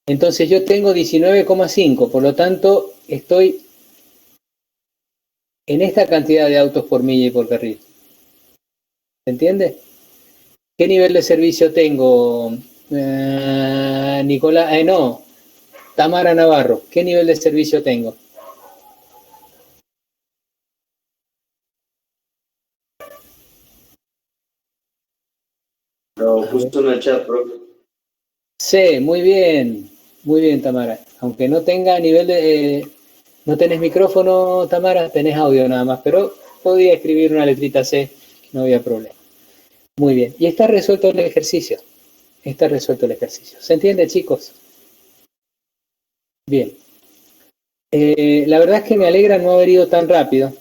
Entonces yo tengo 19,5, por lo tanto estoy en esta cantidad de autos por milla y por carril. ¿Se entiende? ¿Qué nivel de servicio tengo? Tamara Navarro. ¿Qué nivel de servicio tengo? Lo puso en el chat, profe. Sí, muy bien, Tamara. Aunque no tenga nivel de... no tenés micrófono, Tamara, tenés audio nada más, pero podía escribir una letrita C, no había problema. Muy bien, y está resuelto el ejercicio. ¿Se entiende, chicos? Bien. La verdad es que me alegra no haber ido tan rápido,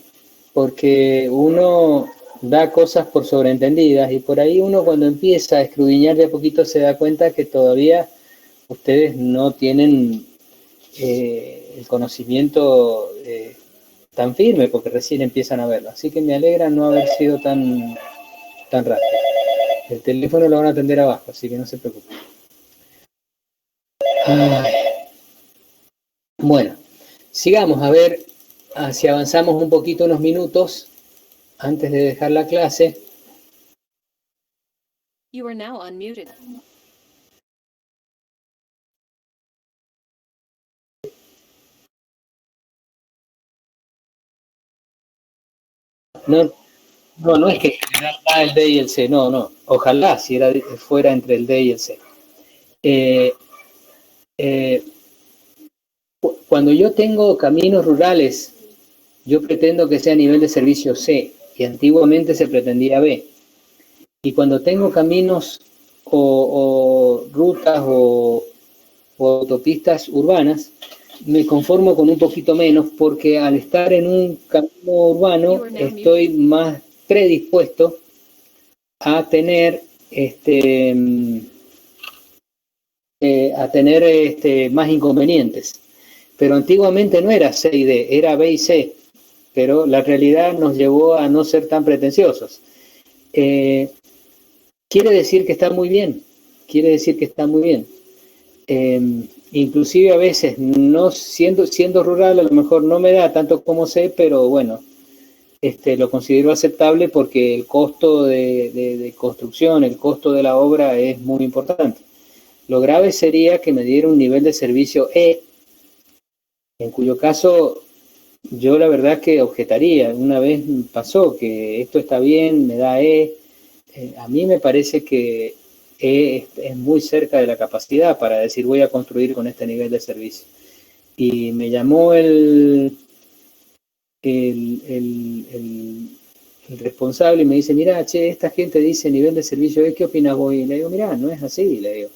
porque uno da cosas por sobreentendidas y por ahí uno cuando empieza a escudriñar de a poquito se da cuenta que todavía ustedes no tienen el conocimiento tan firme porque recién empiezan a verlo. Así que me alegra no haber sido tan rápido. El teléfono lo van a atender abajo, así que no se preocupen. Bueno, sigamos a ver si avanzamos un poquito, unos minutos antes de dejar la clase. You are now unmuted. No es que generara el D y el C, no. Ojalá si fuera entre el D y el C. Cuando yo tengo caminos rurales, yo pretendo que sea nivel de servicio C, y antiguamente se pretendía B. Y cuando tengo caminos o rutas o autopistas urbanas, me conformo con un poquito menos, porque al estar en un camino urbano estoy más predispuesto a tener más inconvenientes. Pero antiguamente no era C y D, era B y C, pero la realidad nos llevó a no ser tan pretenciosos. Quiere decir que está muy bien, inclusive a veces, no siendo rural, a lo mejor no me da tanto como sé, pero bueno, lo considero aceptable porque el costo de construcción, el costo de la obra es muy importante. Lo grave sería que me diera un nivel de servicio E, en cuyo caso yo la verdad que objetaría. Una vez pasó que esto está bien, me da E. A mí me parece que E es muy cerca de la capacidad para decir voy a construir con este nivel de servicio. Y me llamó el responsable y me dice, mira, che, esta gente dice nivel de servicio E, ¿qué opinas vos? Y le digo, mira, no es así, le digo.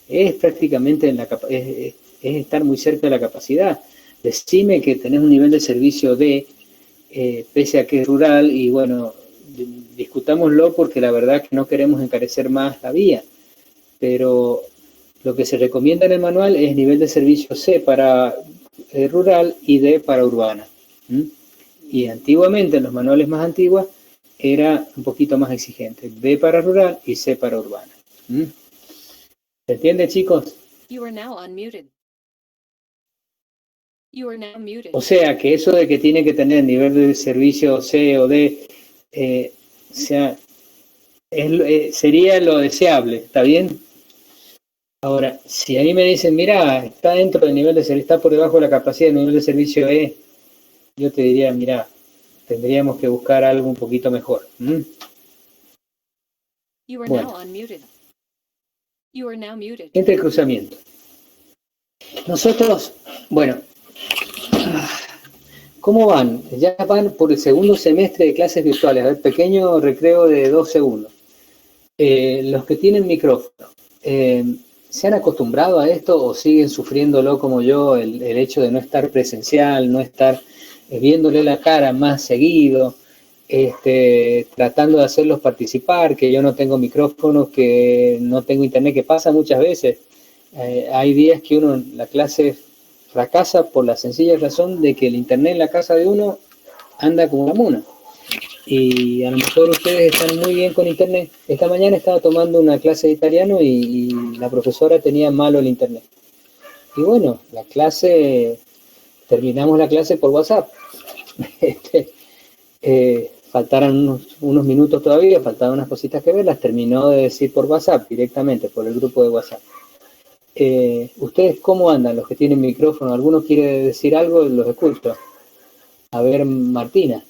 Es prácticamente es estar muy cerca de la capacidad. Decime que tenés un nivel de servicio D, pese a que es rural, y bueno, discutámoslo porque la verdad que no queremos encarecer más la vía, pero lo que se recomienda en el manual es nivel de servicio C para rural y D para urbana. Y antiguamente, en los manuales más antiguos, era un poquito más exigente, B para rural y C para urbana. ¿Se entiende, chicos? O sea, que eso de que tiene que tener nivel de servicio C o D, sería lo deseable, ¿está bien? Ahora, si a mí me dicen, mira, está dentro del nivel de servicio, está por debajo de la capacidad del nivel de servicio E, yo te diría, mira, tendríamos que buscar algo un poquito mejor. Bueno. Entre el cruzamiento. Nosotros, bueno, ¿cómo van? Ya van por el segundo semestre de clases virtuales. A ver, pequeño recreo de 2 segundos. Los que tienen micrófono, ¿se han acostumbrado a esto o siguen sufriéndolo como yo, el hecho de no estar presencial, no estar viéndole la cara más seguido, tratando de hacerlos participar, que yo no tengo micrófono, que no tengo internet, que pasa muchas veces? Hay días que la clase fracasa por la sencilla razón de que el internet en la casa de uno anda como una mona. Y a lo mejor ustedes están muy bien con internet. Esta mañana estaba tomando una clase de italiano y la profesora tenía malo el internet. Y bueno, terminamos la clase por WhatsApp. Faltaron unos minutos todavía, faltaban unas cositas que ver, las terminó de decir por WhatsApp, directamente, por el grupo de WhatsApp. ¿Ustedes cómo andan, los que tienen micrófono? ¿Alguno quiere decir algo? Los escucho. A ver, Martina,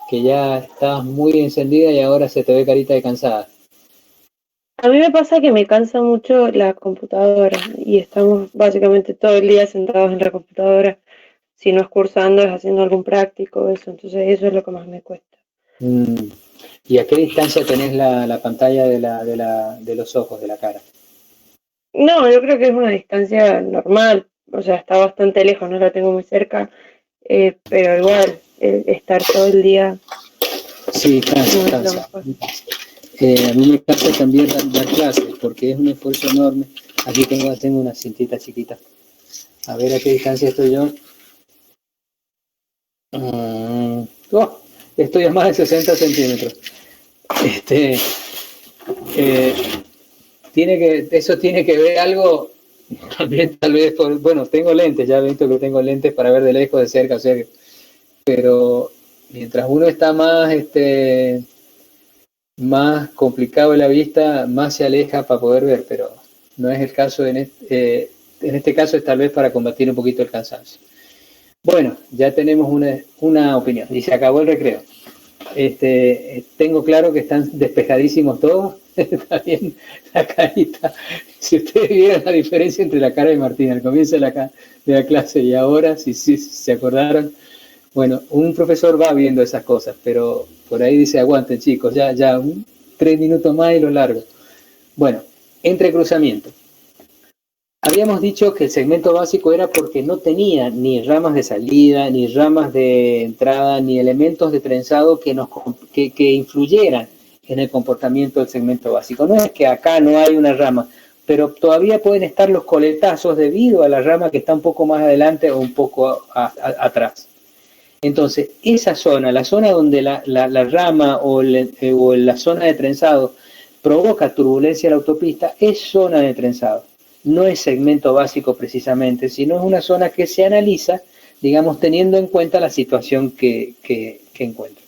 que ya estabas muy encendida y ahora se te ve carita de cansada. A mí me pasa que me cansa mucho la computadora y estamos básicamente todo el día sentados en la computadora. Si no es cursando, es haciendo algún práctico, eso. Entonces eso es lo que más me cuesta. ¿Y a qué distancia tenés la pantalla de los ojos, de la cara? No, yo creo que es una distancia normal. O sea, está bastante lejos, no la tengo muy cerca. Pero igual, estar todo el día... Sí, cansa. A mí me cansa también dar clases, porque es un esfuerzo enorme. Aquí tengo una cintita chiquita. A ver a qué distancia estoy yo. Estoy a más de 60 centímetros. Eso tiene que ver algo, también tal vez, bueno, tengo lentes, ya he visto que tengo lentes para ver de lejos, de cerca, o sea que, pero mientras uno está más complicado en la vista, más se aleja para poder ver, pero no es el caso en este caso, es tal vez para combatir un poquito el cansancio. Bueno, ya tenemos una opinión y se acabó el recreo. Tengo claro que están despejadísimos todos. Está bien la carita. Si ustedes vieran la diferencia entre la cara de Martín al comienzo de la clase y ahora, si se acordaron. Bueno, un profesor va viendo esas cosas, pero por ahí dice, aguanten chicos, ya 3 minutos más y lo largo. Bueno, Entrecruzamiento. Habíamos dicho que el segmento básico era porque no tenía ni ramas de salida, ni ramas de entrada, ni elementos de trenzado que influyeran en el comportamiento del segmento básico. No es que acá no hay una rama, pero todavía pueden estar los coletazos debido a la rama que está un poco más adelante o un poco atrás. Entonces, esa zona, la zona donde la rama o la zona de trenzado provoca turbulencia en la autopista, es zona de trenzado. No es segmento básico precisamente, sino es una zona que se analiza, digamos, teniendo en cuenta la situación que encuentro.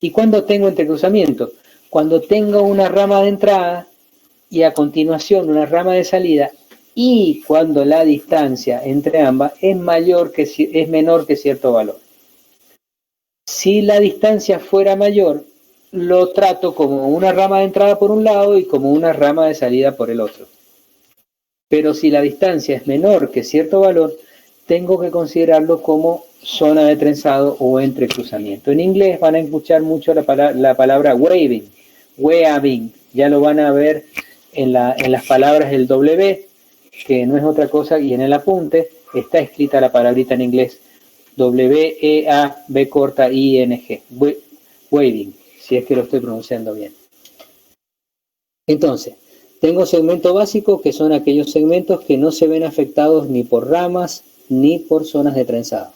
¿Y cuándo tengo entrecruzamiento? Cuando tengo una rama de entrada y a continuación una rama de salida, y cuando la distancia entre ambas es menor que cierto valor. Si la distancia fuera mayor, lo trato como una rama de entrada por un lado y como una rama de salida por el otro. Pero si la distancia es menor que cierto valor, tengo que considerarlo como zona de trenzado o entrecruzamiento. En inglés van a escuchar mucho la palabra weaving. Ya lo van a ver en las palabras del W, que no es otra cosa, y en el apunte está escrita la palabrita en inglés W-E-A-B-I-N-G, waving, si es que lo estoy pronunciando bien. Entonces, tengo segmento básico, que son aquellos segmentos que no se ven afectados ni por ramas ni por zonas de trenzado.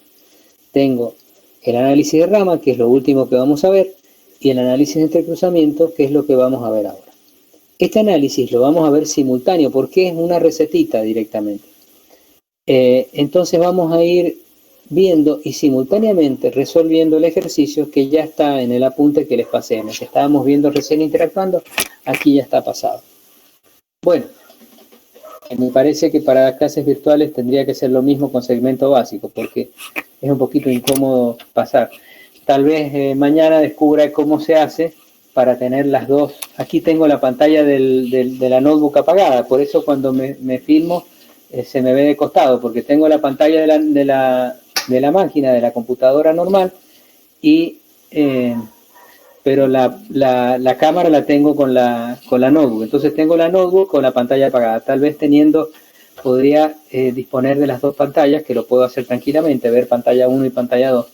Tengo el análisis de rama, que es lo último que vamos a ver, y el análisis de entrecruzamiento, que es lo que vamos a ver ahora. Este análisis lo vamos a ver simultáneo, porque es una recetita directamente. Entonces vamos a ir viendo y simultáneamente resolviendo el ejercicio que ya está en el apunte que les pasé, en el que estábamos viendo recién interactuando, aquí ya está pasado. Bueno, me parece que para las clases virtuales tendría que ser lo mismo con segmento básico, porque es un poquito incómodo pasar. Tal vez mañana descubra cómo se hace para tener las dos. Aquí tengo la pantalla de la notebook apagada, por eso cuando me filmo se me ve de costado, porque tengo la pantalla de la máquina, de la computadora normal, pero la cámara la tengo con la notebook. Entonces tengo la notebook con la pantalla apagada. Tal vez podría disponer de las dos pantallas, que lo puedo hacer tranquilamente, ver pantalla 1 y pantalla 2.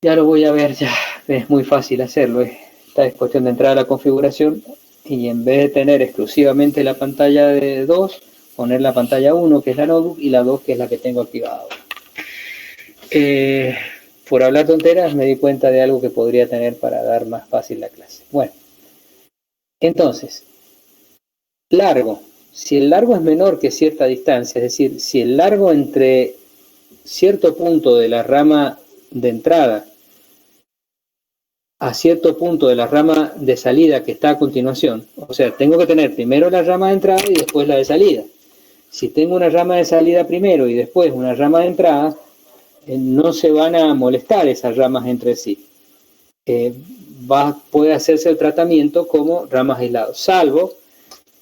Ya lo voy a ver, ya es muy fácil hacerlo. Esta es cuestión de entrar a la configuración y en vez de tener exclusivamente la pantalla de 2, poner la pantalla 1, que es la notebook, y la 2, que es la que tengo activada ahora. Por hablar tonteras, me di cuenta de algo que podría tener para dar más fácil la clase. Bueno, entonces, largo. Si el largo es menor que cierta distancia, es decir, si el largo entre cierto punto de la rama de entrada a cierto punto de la rama de salida que está a continuación, o sea, tengo que tener primero la rama de entrada y después la de salida. Si tengo una rama de salida primero y después una rama de entrada, no se van a molestar esas ramas entre sí. Puede hacerse el tratamiento como ramas aisladas, salvo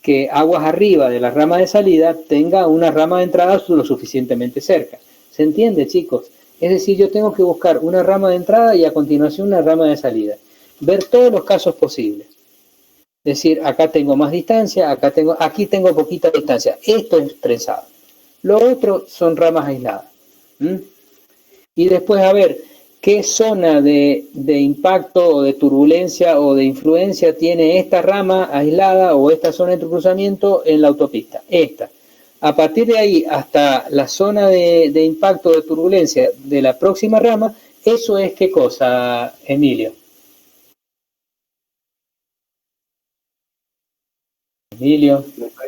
que aguas arriba de la rama de salida tenga una rama de entrada lo suficientemente cerca. ¿Se entiende, chicos? Es decir, yo tengo que buscar una rama de entrada y a continuación una rama de salida. Ver todos los casos posibles. Es decir, acá tengo más distancia, aquí tengo poquita distancia. Esto es trenzado. Lo otro son ramas aisladas. Y después a ver qué zona de impacto o de turbulencia o de influencia tiene esta rama aislada o esta zona de entrecruzamiento en la autopista. Esta. A partir de ahí hasta la zona de impacto de turbulencia de la próxima rama, eso es ¿qué cosa, Emilio? Emilio.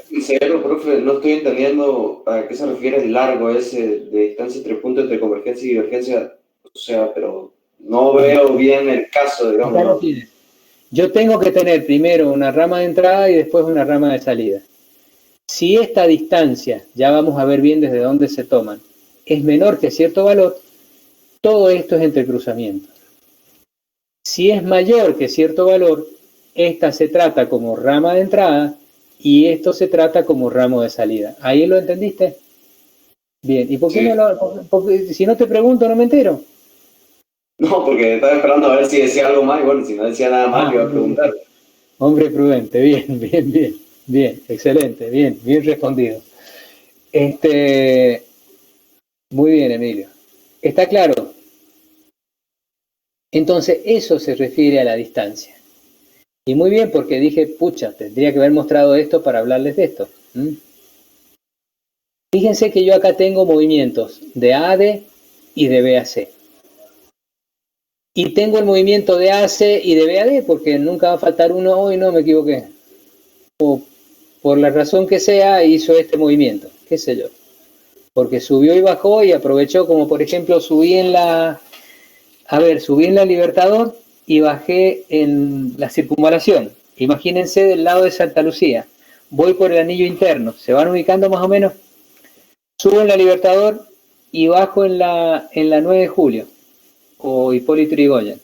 Sincero, profe, no estoy entendiendo a qué se refiere el largo ese de distancia entre puntos entre convergencia y divergencia. O sea, pero no veo bien el caso, digamos. Ya lo tienes. Yo tengo que tener primero una rama de entrada y después una rama de salida. Si esta distancia, ya vamos a ver bien desde dónde se toman, es menor que cierto valor, todo esto es entrecruzamiento. Si es mayor que cierto valor, esta se trata como rama de entrada y esto se trata como ramo de salida. ¿Ahí lo entendiste? Bien. ¿Y por qué porque si no te pregunto no me entero? No, porque estaba esperando a ver si decía algo más y bueno, si no decía nada más, le iba a preguntar. Hombre prudente, bien. Bien, excelente, bien respondido. Muy bien, Emilio. ¿Está claro? Entonces, eso se refiere a la distancia. Y muy bien, porque dije, pucha, tendría que haber mostrado esto para hablarles de esto. Fíjense que yo acá tengo movimientos de AD y de BAC. Y tengo el movimiento de AC y de BAD, porque nunca va a faltar uno, hoy no me equivoqué. O por la razón que sea, hizo este movimiento, qué sé yo. Porque subió y bajó y aprovechó, como por ejemplo, subí en la Libertador y bajé en la Circunvalación. Imagínense del lado de Santa Lucía. Voy por el anillo interno, ¿se van ubicando más o menos? Subo en la Libertador y bajo en la 9 de julio, o Hipólito Yrigoyen.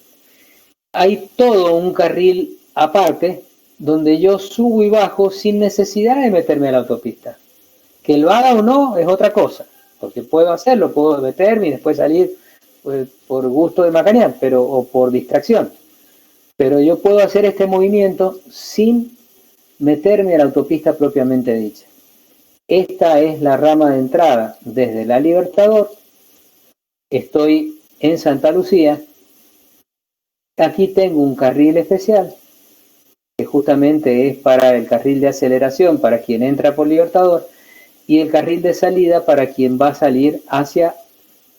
Hay todo un carril aparte donde yo subo y bajo sin necesidad de meterme a la autopista. Que lo haga o no es otra cosa, porque puedo hacerlo, puedo meterme y después salir por gusto de macanear, o por distracción. Pero yo puedo hacer este movimiento sin meterme a la autopista propiamente dicha. Esta es la rama de entrada desde la Libertador. Estoy en Santa Lucía. Aquí tengo un carril especial que justamente es para el carril de aceleración para quien entra por Libertador y el carril de salida para quien va a salir hacia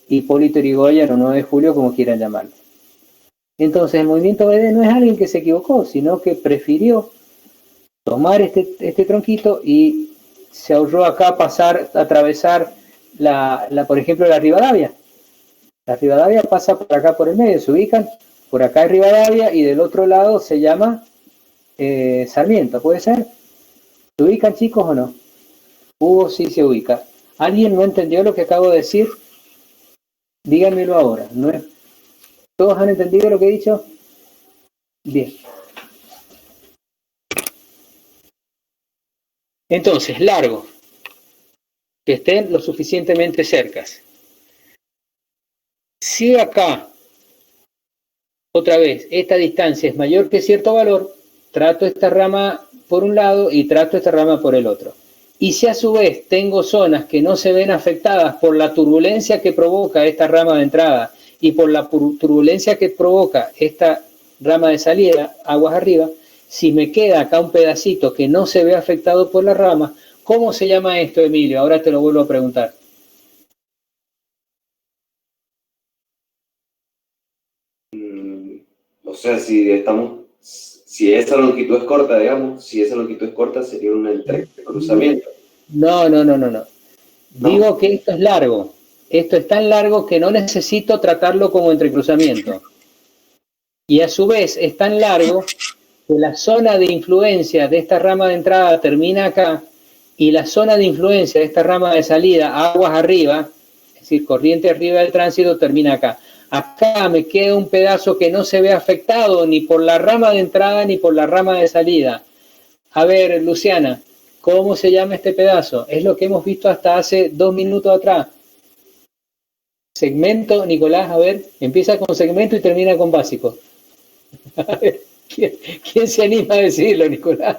Hipólito Yrigoyen o 9 de julio, como quieran llamarlo. Entonces el movimiento BD no es alguien que se equivocó, sino que prefirió tomar este tronquito y se ahorró acá atravesar por ejemplo, la Rivadavia. La Rivadavia pasa por acá por el medio, se ubican, por acá es Rivadavia y del otro lado se llama Sarmiento, ¿puede ser? ¿Se ubican, chicos, o no? Hugo sí se ubica. ¿Alguien no entendió lo que acabo de decir? Díganmelo ahora. ¿Todos han entendido lo que he dicho? Bien. Entonces, largo. Que estén lo suficientemente cercas. Si acá, otra vez, esta distancia es mayor que cierto valor, trato esta rama por un lado y trato esta rama por el otro. Y si a su vez tengo zonas que no se ven afectadas por la turbulencia que provoca esta rama de entrada y por la turbulencia que provoca esta rama de salida, aguas arriba, si me queda acá un pedacito que no se ve afectado por la rama, ¿cómo se llama esto, Emilio? Ahora te lo vuelvo a preguntar. O sea, si esa longitud es corta, digamos, si esa longitud es corta, sería un entrecruzamiento. No. Digo que esto es largo. Esto es tan largo que no necesito tratarlo como entrecruzamiento. Y a su vez es tan largo que la zona de influencia de esta rama de entrada termina acá y la zona de influencia de esta rama de salida, aguas arriba, es decir, corriente arriba del tránsito, termina acá. Acá me queda un pedazo que no se ve afectado ni por la rama de entrada ni por la rama de salida. A ver, Luciana, ¿cómo se llama este pedazo? Es lo que hemos visto hasta hace 2 minutos atrás. Segmento, Nicolás, a ver, empieza con segmento y termina con básico. A ver, ¿quién se anima a decirlo, Nicolás?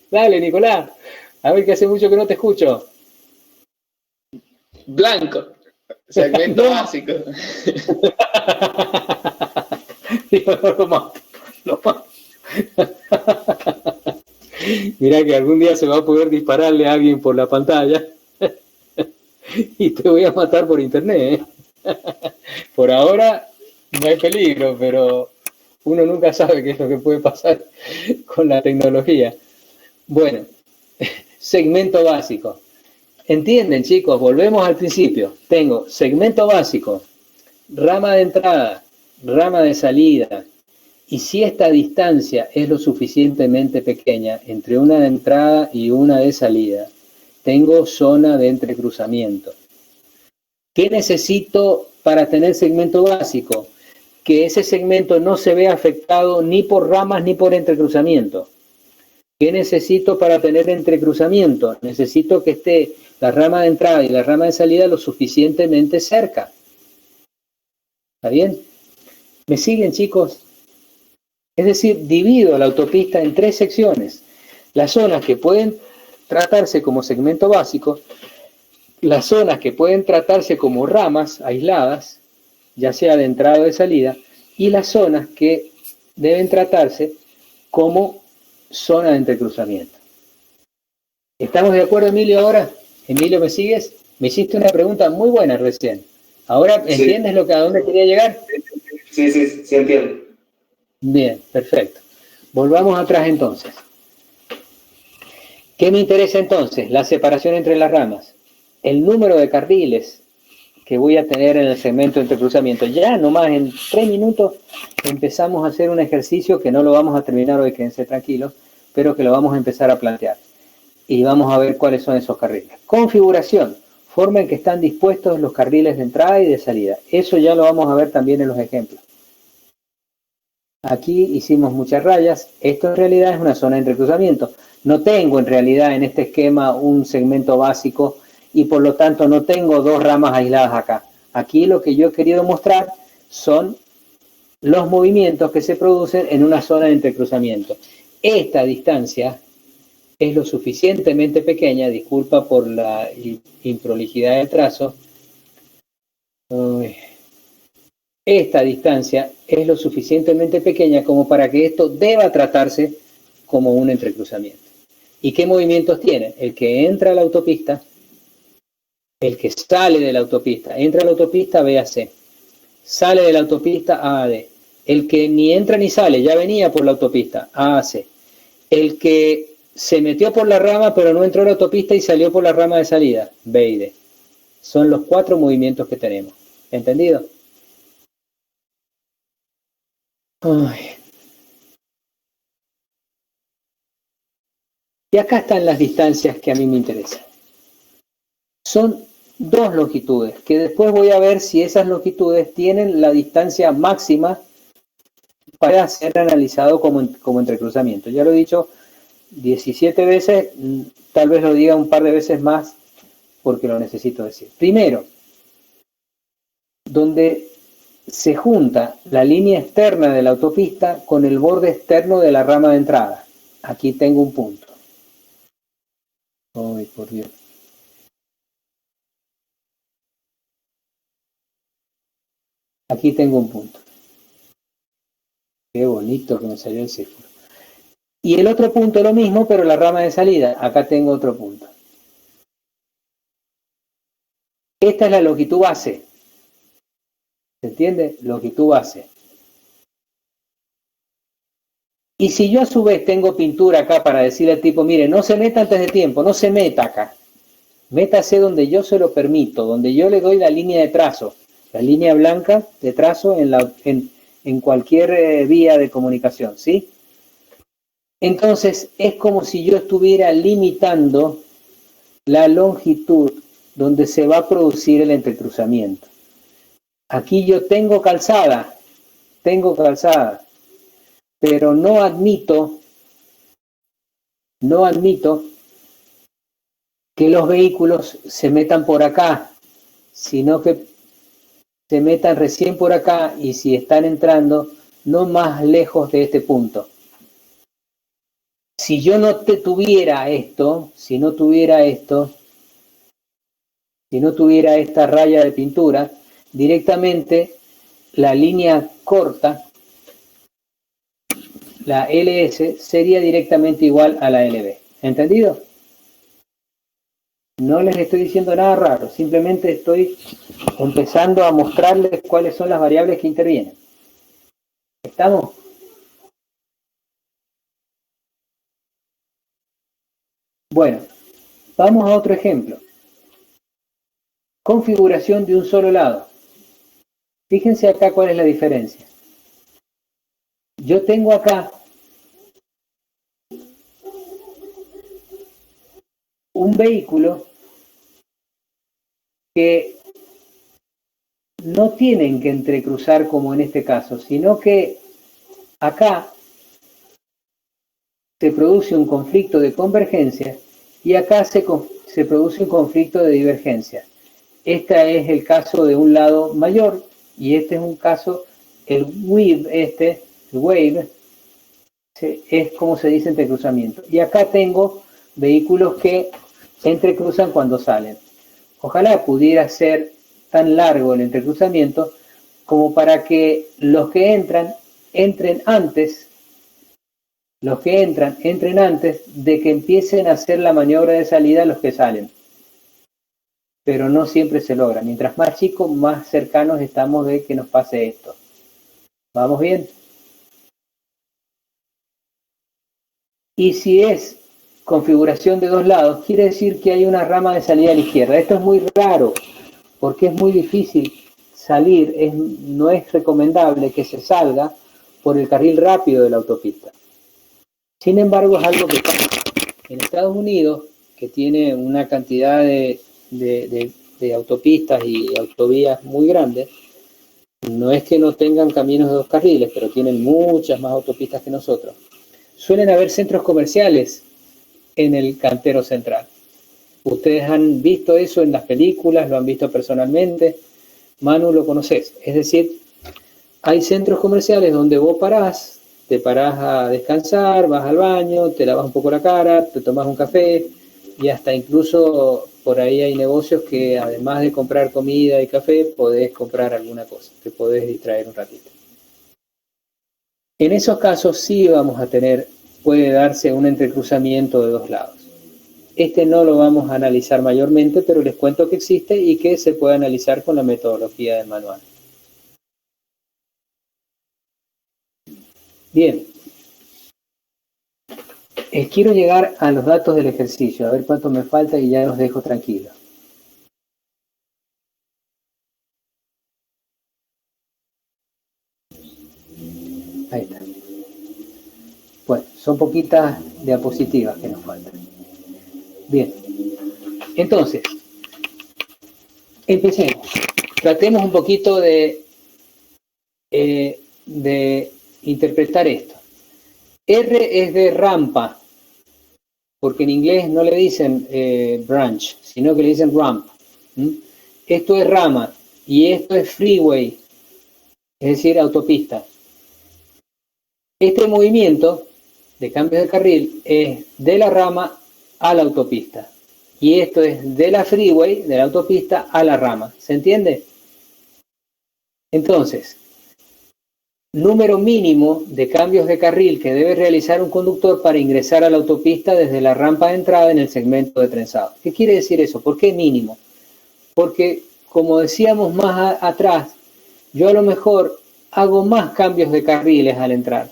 Dale, Nicolás. A ver, que hace mucho que no te escucho. Blanco. Segmento básico. Mirá que algún día se va a poder dispararle a alguien por la pantalla y te voy a matar por internet, ¿eh? Por ahora no hay peligro, pero uno nunca sabe qué es lo que puede pasar con la tecnología. Bueno, segmento básico. ¿Entienden, chicos? Volvemos al principio. Tengo segmento básico, rama de entrada, rama de salida. Y si esta distancia es lo suficientemente pequeña entre una de entrada y una de salida, tengo zona de entrecruzamiento. ¿Qué necesito para tener segmento básico? Que ese segmento no se vea afectado ni por ramas ni por entrecruzamiento. ¿Qué necesito para tener entrecruzamiento? Necesito que esté la rama de entrada y la rama de salida lo suficientemente cerca. ¿Está bien? ¿Me siguen, chicos? Es decir, divido la autopista en 3 secciones. Las zonas que pueden tratarse como segmento básico, las zonas que pueden tratarse como ramas aisladas, ya sea de entrada o de salida, y las zonas que deben tratarse como zona de entrecruzamiento. ¿Estamos de acuerdo, Emilio, ahora? Emilio, ¿me sigues? Me hiciste una pregunta muy buena recién. ¿Ahora entiendes a dónde quería llegar? Sí, entiendo. Bien, perfecto. Volvamos atrás entonces. ¿Qué me interesa entonces? La separación entre las ramas. El número de carriles que voy a tener en el segmento de entrecruzamiento. Ya nomás en 3 minutos empezamos a hacer un ejercicio que no lo vamos a terminar hoy, quédense tranquilos, pero que lo vamos a empezar a plantear. Y vamos a ver cuáles son esos carriles. Configuración, forma en que están dispuestos los carriles de entrada y de salida. Eso ya lo vamos a ver también en los ejemplos. Aquí hicimos muchas rayas. Esto en realidad es una zona de entrecruzamiento. No tengo en realidad en este esquema un segmento básico y por lo tanto no tengo 2 ramas aisladas acá. Aquí lo que yo he querido mostrar son los movimientos que se producen en una zona de entrecruzamiento. Esta distancia es lo suficientemente pequeña, disculpa por la improlijidad del trazo. Esta distancia es lo suficientemente pequeña como para que esto deba tratarse como un entrecruzamiento. ¿Y qué movimientos tiene? El que entra a la autopista, el que sale de la autopista. Entra a la autopista, B a C. Sale de la autopista, A a D. El que ni entra ni sale, ya venía por la autopista, A a C. El que se metió por la rama pero no entró a la autopista y salió por la rama de salida, B y D. Son los 4 movimientos que tenemos. ¿Entendido? Ay. Y acá están las distancias que a mí me interesan. Son 2 longitudes, que después voy a ver si esas longitudes tienen la distancia máxima para ser analizado como entrecruzamiento. Ya lo he dicho 17 veces, tal vez lo diga un par de veces más porque lo necesito decir. Primero, donde se junta la línea externa de la autopista con el borde externo de la rama de entrada. Aquí tengo un punto. Ay, por Dios. Aquí tengo un punto. Qué bonito que me salió el círculo. Y el otro punto lo mismo, pero la rama de salida. Acá tengo otro punto. Esta es la longitud base. ¿Se entiende? Longitud base. Y si yo a su vez tengo pintura acá para decirle al tipo, mire, no se meta antes de tiempo, no se meta acá. Métase donde yo se lo permito, donde yo le doy la línea de trazo. La línea blanca de trazo en cualquier vía de comunicación, ¿sí? Entonces, es como si yo estuviera limitando la longitud donde se va a producir el entrecruzamiento. Aquí yo tengo calzada, pero no admito que los vehículos se metan por acá, sino que se metan recién por acá y si están entrando, no más lejos de este punto. Si yo no tuviera esto, si no tuviera esta raya de pintura, directamente la línea corta, la LS, sería directamente igual a la LB. ¿Entendido? No les estoy diciendo nada raro, simplemente estoy empezando a mostrarles cuáles son las variables que intervienen. ¿Estamos? Bueno, vamos a otro ejemplo. Configuración de un solo lado. Fíjense acá cuál es la diferencia. Yo tengo acá un vehículo que no tienen que entrecruzar como en este caso, sino que acá se produce un conflicto de convergencia y acá se produce un conflicto de divergencia. Este es el caso de un lado mayor y este es un caso, el wave, es como se dice entrecruzamiento. Y acá tengo vehículos que entrecruzan cuando salen. Ojalá pudiera ser tan largo el entrecruzamiento como para que los que entran entren antes de que empiecen a hacer la maniobra de salida los que salen. Pero no siempre se logra. Mientras más chicos, más cercanos estamos de que nos pase esto. ¿Vamos bien? Y si es configuración de dos lados, quiere decir que hay una rama de salida a la izquierda. Esto es muy raro, porque es muy difícil salir. No es recomendable que se salga por el carril rápido de la autopista. Sin embargo, es algo que pasa. En Estados Unidos, que tiene una cantidad de autopistas y autovías muy grandes, no es que no tengan caminos de dos carriles, pero tienen muchas más autopistas que nosotros. Suelen haber centros comerciales en el cantero central. Ustedes han visto eso en las películas, lo han visto personalmente. Manu, lo conoces. Es decir, hay centros comerciales donde vos te parás a descansar, vas al baño, te lavas un poco la cara, te tomas un café y hasta incluso por ahí hay negocios que además de comprar comida y café, podés comprar alguna cosa, te podés distraer un ratito. En esos casos sí puede darse un entrecruzamiento de dos lados. Este no lo vamos a analizar mayormente, pero les cuento que existe y que se puede analizar con la metodología del manual. Bien. Quiero llegar a los datos del ejercicio, a ver cuánto me falta y ya los dejo tranquilos. Ahí está. Bueno, son poquitas diapositivas que nos faltan. Bien. Entonces, empecemos. Tratemos un poquito de interpretar esto. R es de rampa, porque en inglés no le dicen branch, sino que le dicen ramp. Esto es rama y esto es freeway, es decir, autopista. Este movimiento de cambios de carril es de la rama a la autopista. Y esto es de la freeway, de la autopista a la rama. ¿Se entiende? Entonces, número mínimo de cambios de carril que debe realizar un conductor para ingresar a la autopista desde la rampa de entrada en el segmento de trenzado. ¿Qué quiere decir eso? ¿Por qué mínimo? Porque, como decíamos más atrás, yo a lo mejor hago más cambios de carriles al entrar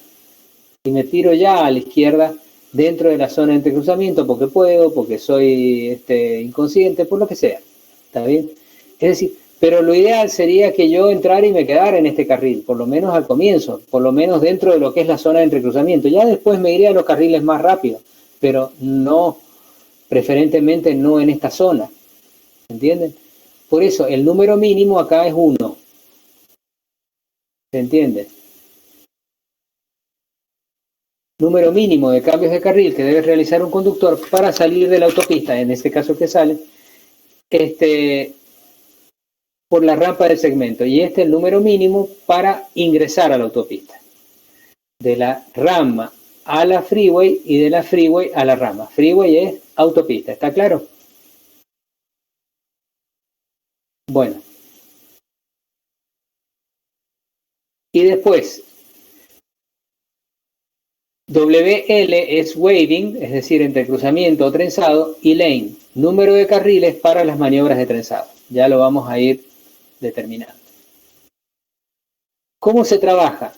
y me tiro ya a la izquierda dentro de la zona de entrecruzamiento porque puedo, porque soy inconsciente, por lo que sea. ¿Está bien? Es decir, pero lo ideal sería que yo entrara y me quedara en este carril, por lo menos al comienzo, por lo menos dentro de lo que es la zona de entrecruzamiento. Ya después me iré a los carriles más rápidos, pero no, preferentemente no en esta zona. ¿Entienden? Por eso el número mínimo acá es 1. ¿Se entiende? Número mínimo de cambios de carril que debe realizar un conductor para salir de la autopista, en este caso que sale, por la rampa del segmento. Y este es el número mínimo para ingresar a la autopista. De la rama a la freeway y de la freeway a la rama. Freeway es autopista, ¿está claro? Bueno. Y después, WL es waving, es decir, entrecruzamiento o trenzado, y lane, número de carriles para las maniobras de trenzado. Ya lo vamos a ir determinando. ¿Cómo se trabaja?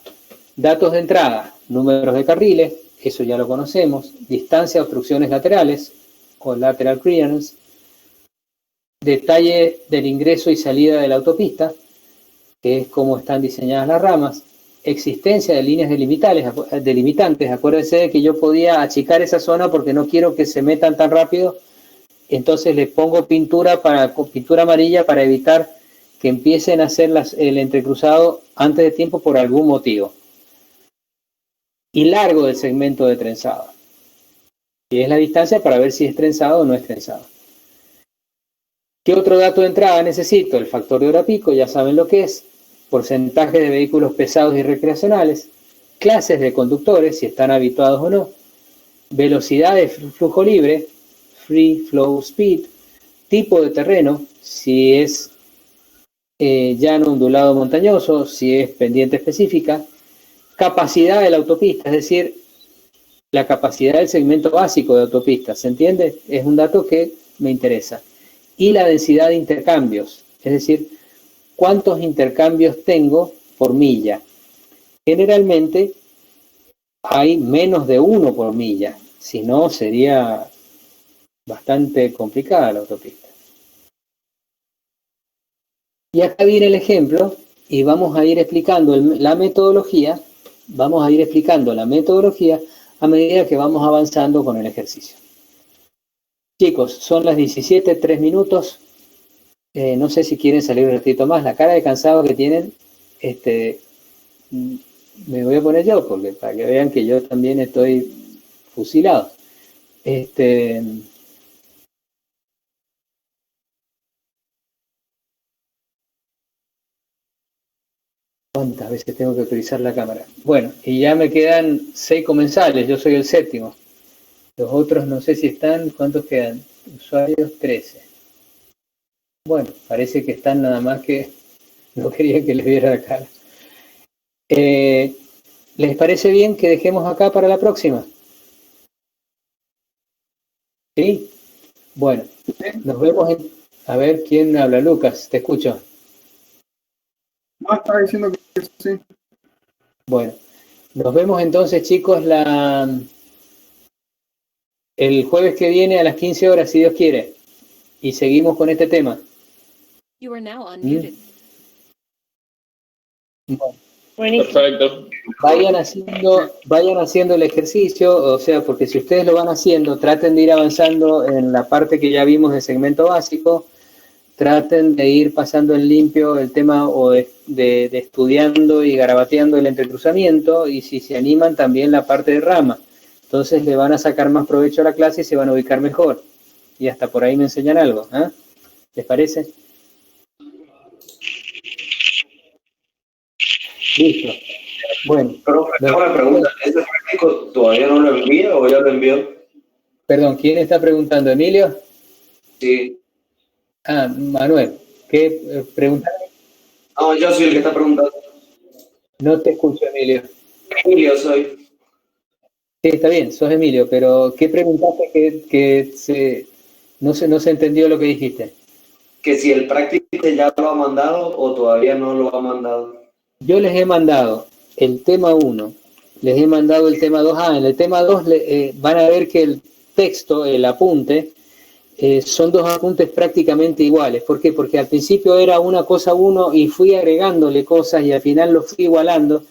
Datos de entrada, números de carriles, eso ya lo conocemos, distancia, obstrucciones laterales, o lateral clearance, detalle del ingreso y salida de la autopista, que es cómo están diseñadas las ramas, existencia de líneas delimitantes. Acuérdense de que yo podía achicar esa zona porque no quiero que se metan tan rápido, entonces le pongo pintura amarilla para evitar que empiecen a hacer el entrecruzado antes de tiempo por algún motivo. Y largo del segmento de trenzado. Y es la distancia para ver si es trenzado o no es trenzado. ¿Qué otro dato de entrada necesito? El factor de hora pico, ya saben lo que es. Porcentaje de vehículos pesados y recreacionales. clases de conductores, si están habituados o no, velocidad de flujo libre, free flow speed, tipo de terreno, si es llano, ondulado, montañoso, si es pendiente específica, capacidad de la autopista, es decir, la capacidad del segmento básico de autopista, ¿se entiende? Es un dato que me interesa. Y la densidad de intercambios, es decir, cuántos intercambios tengo por milla. Generalmente hay menos de uno por milla, si no sería bastante complicada la autopista. Y acá viene el ejemplo y vamos a ir explicando la metodología, a medida que vamos avanzando con el ejercicio. Chicos, son las 17:03. No sé si quieren salir un ratito más. La cara de cansado que tienen, me voy a poner yo, porque para que vean que yo también estoy fusilado. ¿Cuántas veces tengo que utilizar la cámara? Bueno, y ya me quedan 6 comensales, yo soy el 7º. Los otros no sé si están, ¿cuántos quedan? Usuarios 13. Bueno, parece que están nada más que no quería que les viera la cara. ¿Les parece bien que dejemos acá para la próxima? ¿Sí? Bueno, nos vemos en... A ver, ¿quién habla? Lucas, te escucho. No, estaba diciendo que sí. Bueno, nos vemos entonces, chicos, el jueves que viene a las 15 horas, si Dios quiere. Y seguimos con este tema. You are now unmuted. Bueno, Buenísimo. Perfecto. vayan haciendo el ejercicio, o sea, porque si ustedes lo van haciendo, traten de ir avanzando en la parte que ya vimos del segmento básico, traten de ir pasando en limpio el tema o de estudiando y garabateando el entrecruzamiento, y si se animan también la parte de rama. Entonces le van a sacar más provecho a la clase y se van a ubicar mejor. Y hasta por ahí me enseñan algo. ¿Les parece? Listo. Bueno. Pero una pregunta, ¿ese práctico todavía no lo envía o ya lo envió? Perdón, ¿quién está preguntando? ¿Emilio? Sí. Manuel, ¿qué preguntar? No, yo soy el que está preguntando. No te escucho, Emilio. Emilio soy. Sí, está bien, sos Emilio, pero ¿qué preguntaste que no se entendió lo que dijiste? Que si el práctico ya lo ha mandado o todavía no lo ha mandado. Yo les he mandado el tema 1, les he mandado el tema 2. En el tema 2 van a ver que el texto, el apunte, son 2 apuntes prácticamente iguales. ¿Por qué? Porque al principio era una cosa uno y fui agregándole cosas y al final lo fui igualando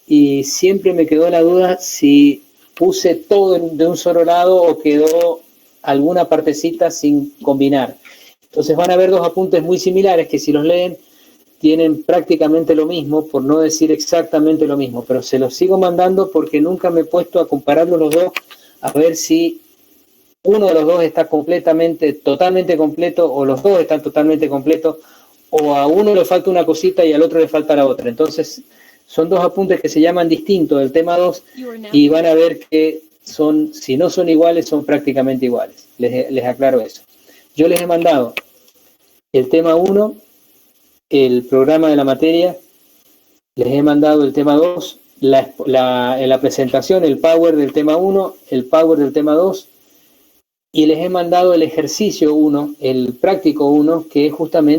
y siempre me quedó la duda si puse todo de un solo lado o quedó alguna partecita sin combinar. Entonces van a ver 2 apuntes muy similares que si los leen tienen prácticamente lo mismo, por no decir exactamente lo mismo, pero se los sigo mandando porque nunca me he puesto a compararlos los dos a ver si uno de los dos está totalmente completo, o los dos están totalmente completos, o a uno le falta una cosita y al otro le falta la otra. Entonces, son 2 apuntes que se llaman distintos del tema 2 y van a ver que si no son iguales, son prácticamente iguales. Les aclaro eso. Yo les he mandado el tema 1, el programa de la materia, les he mandado el tema 2, en la presentación, el power del tema 1, el power del tema 2, y les he mandado el ejercicio 1, el práctico 1, que es justamente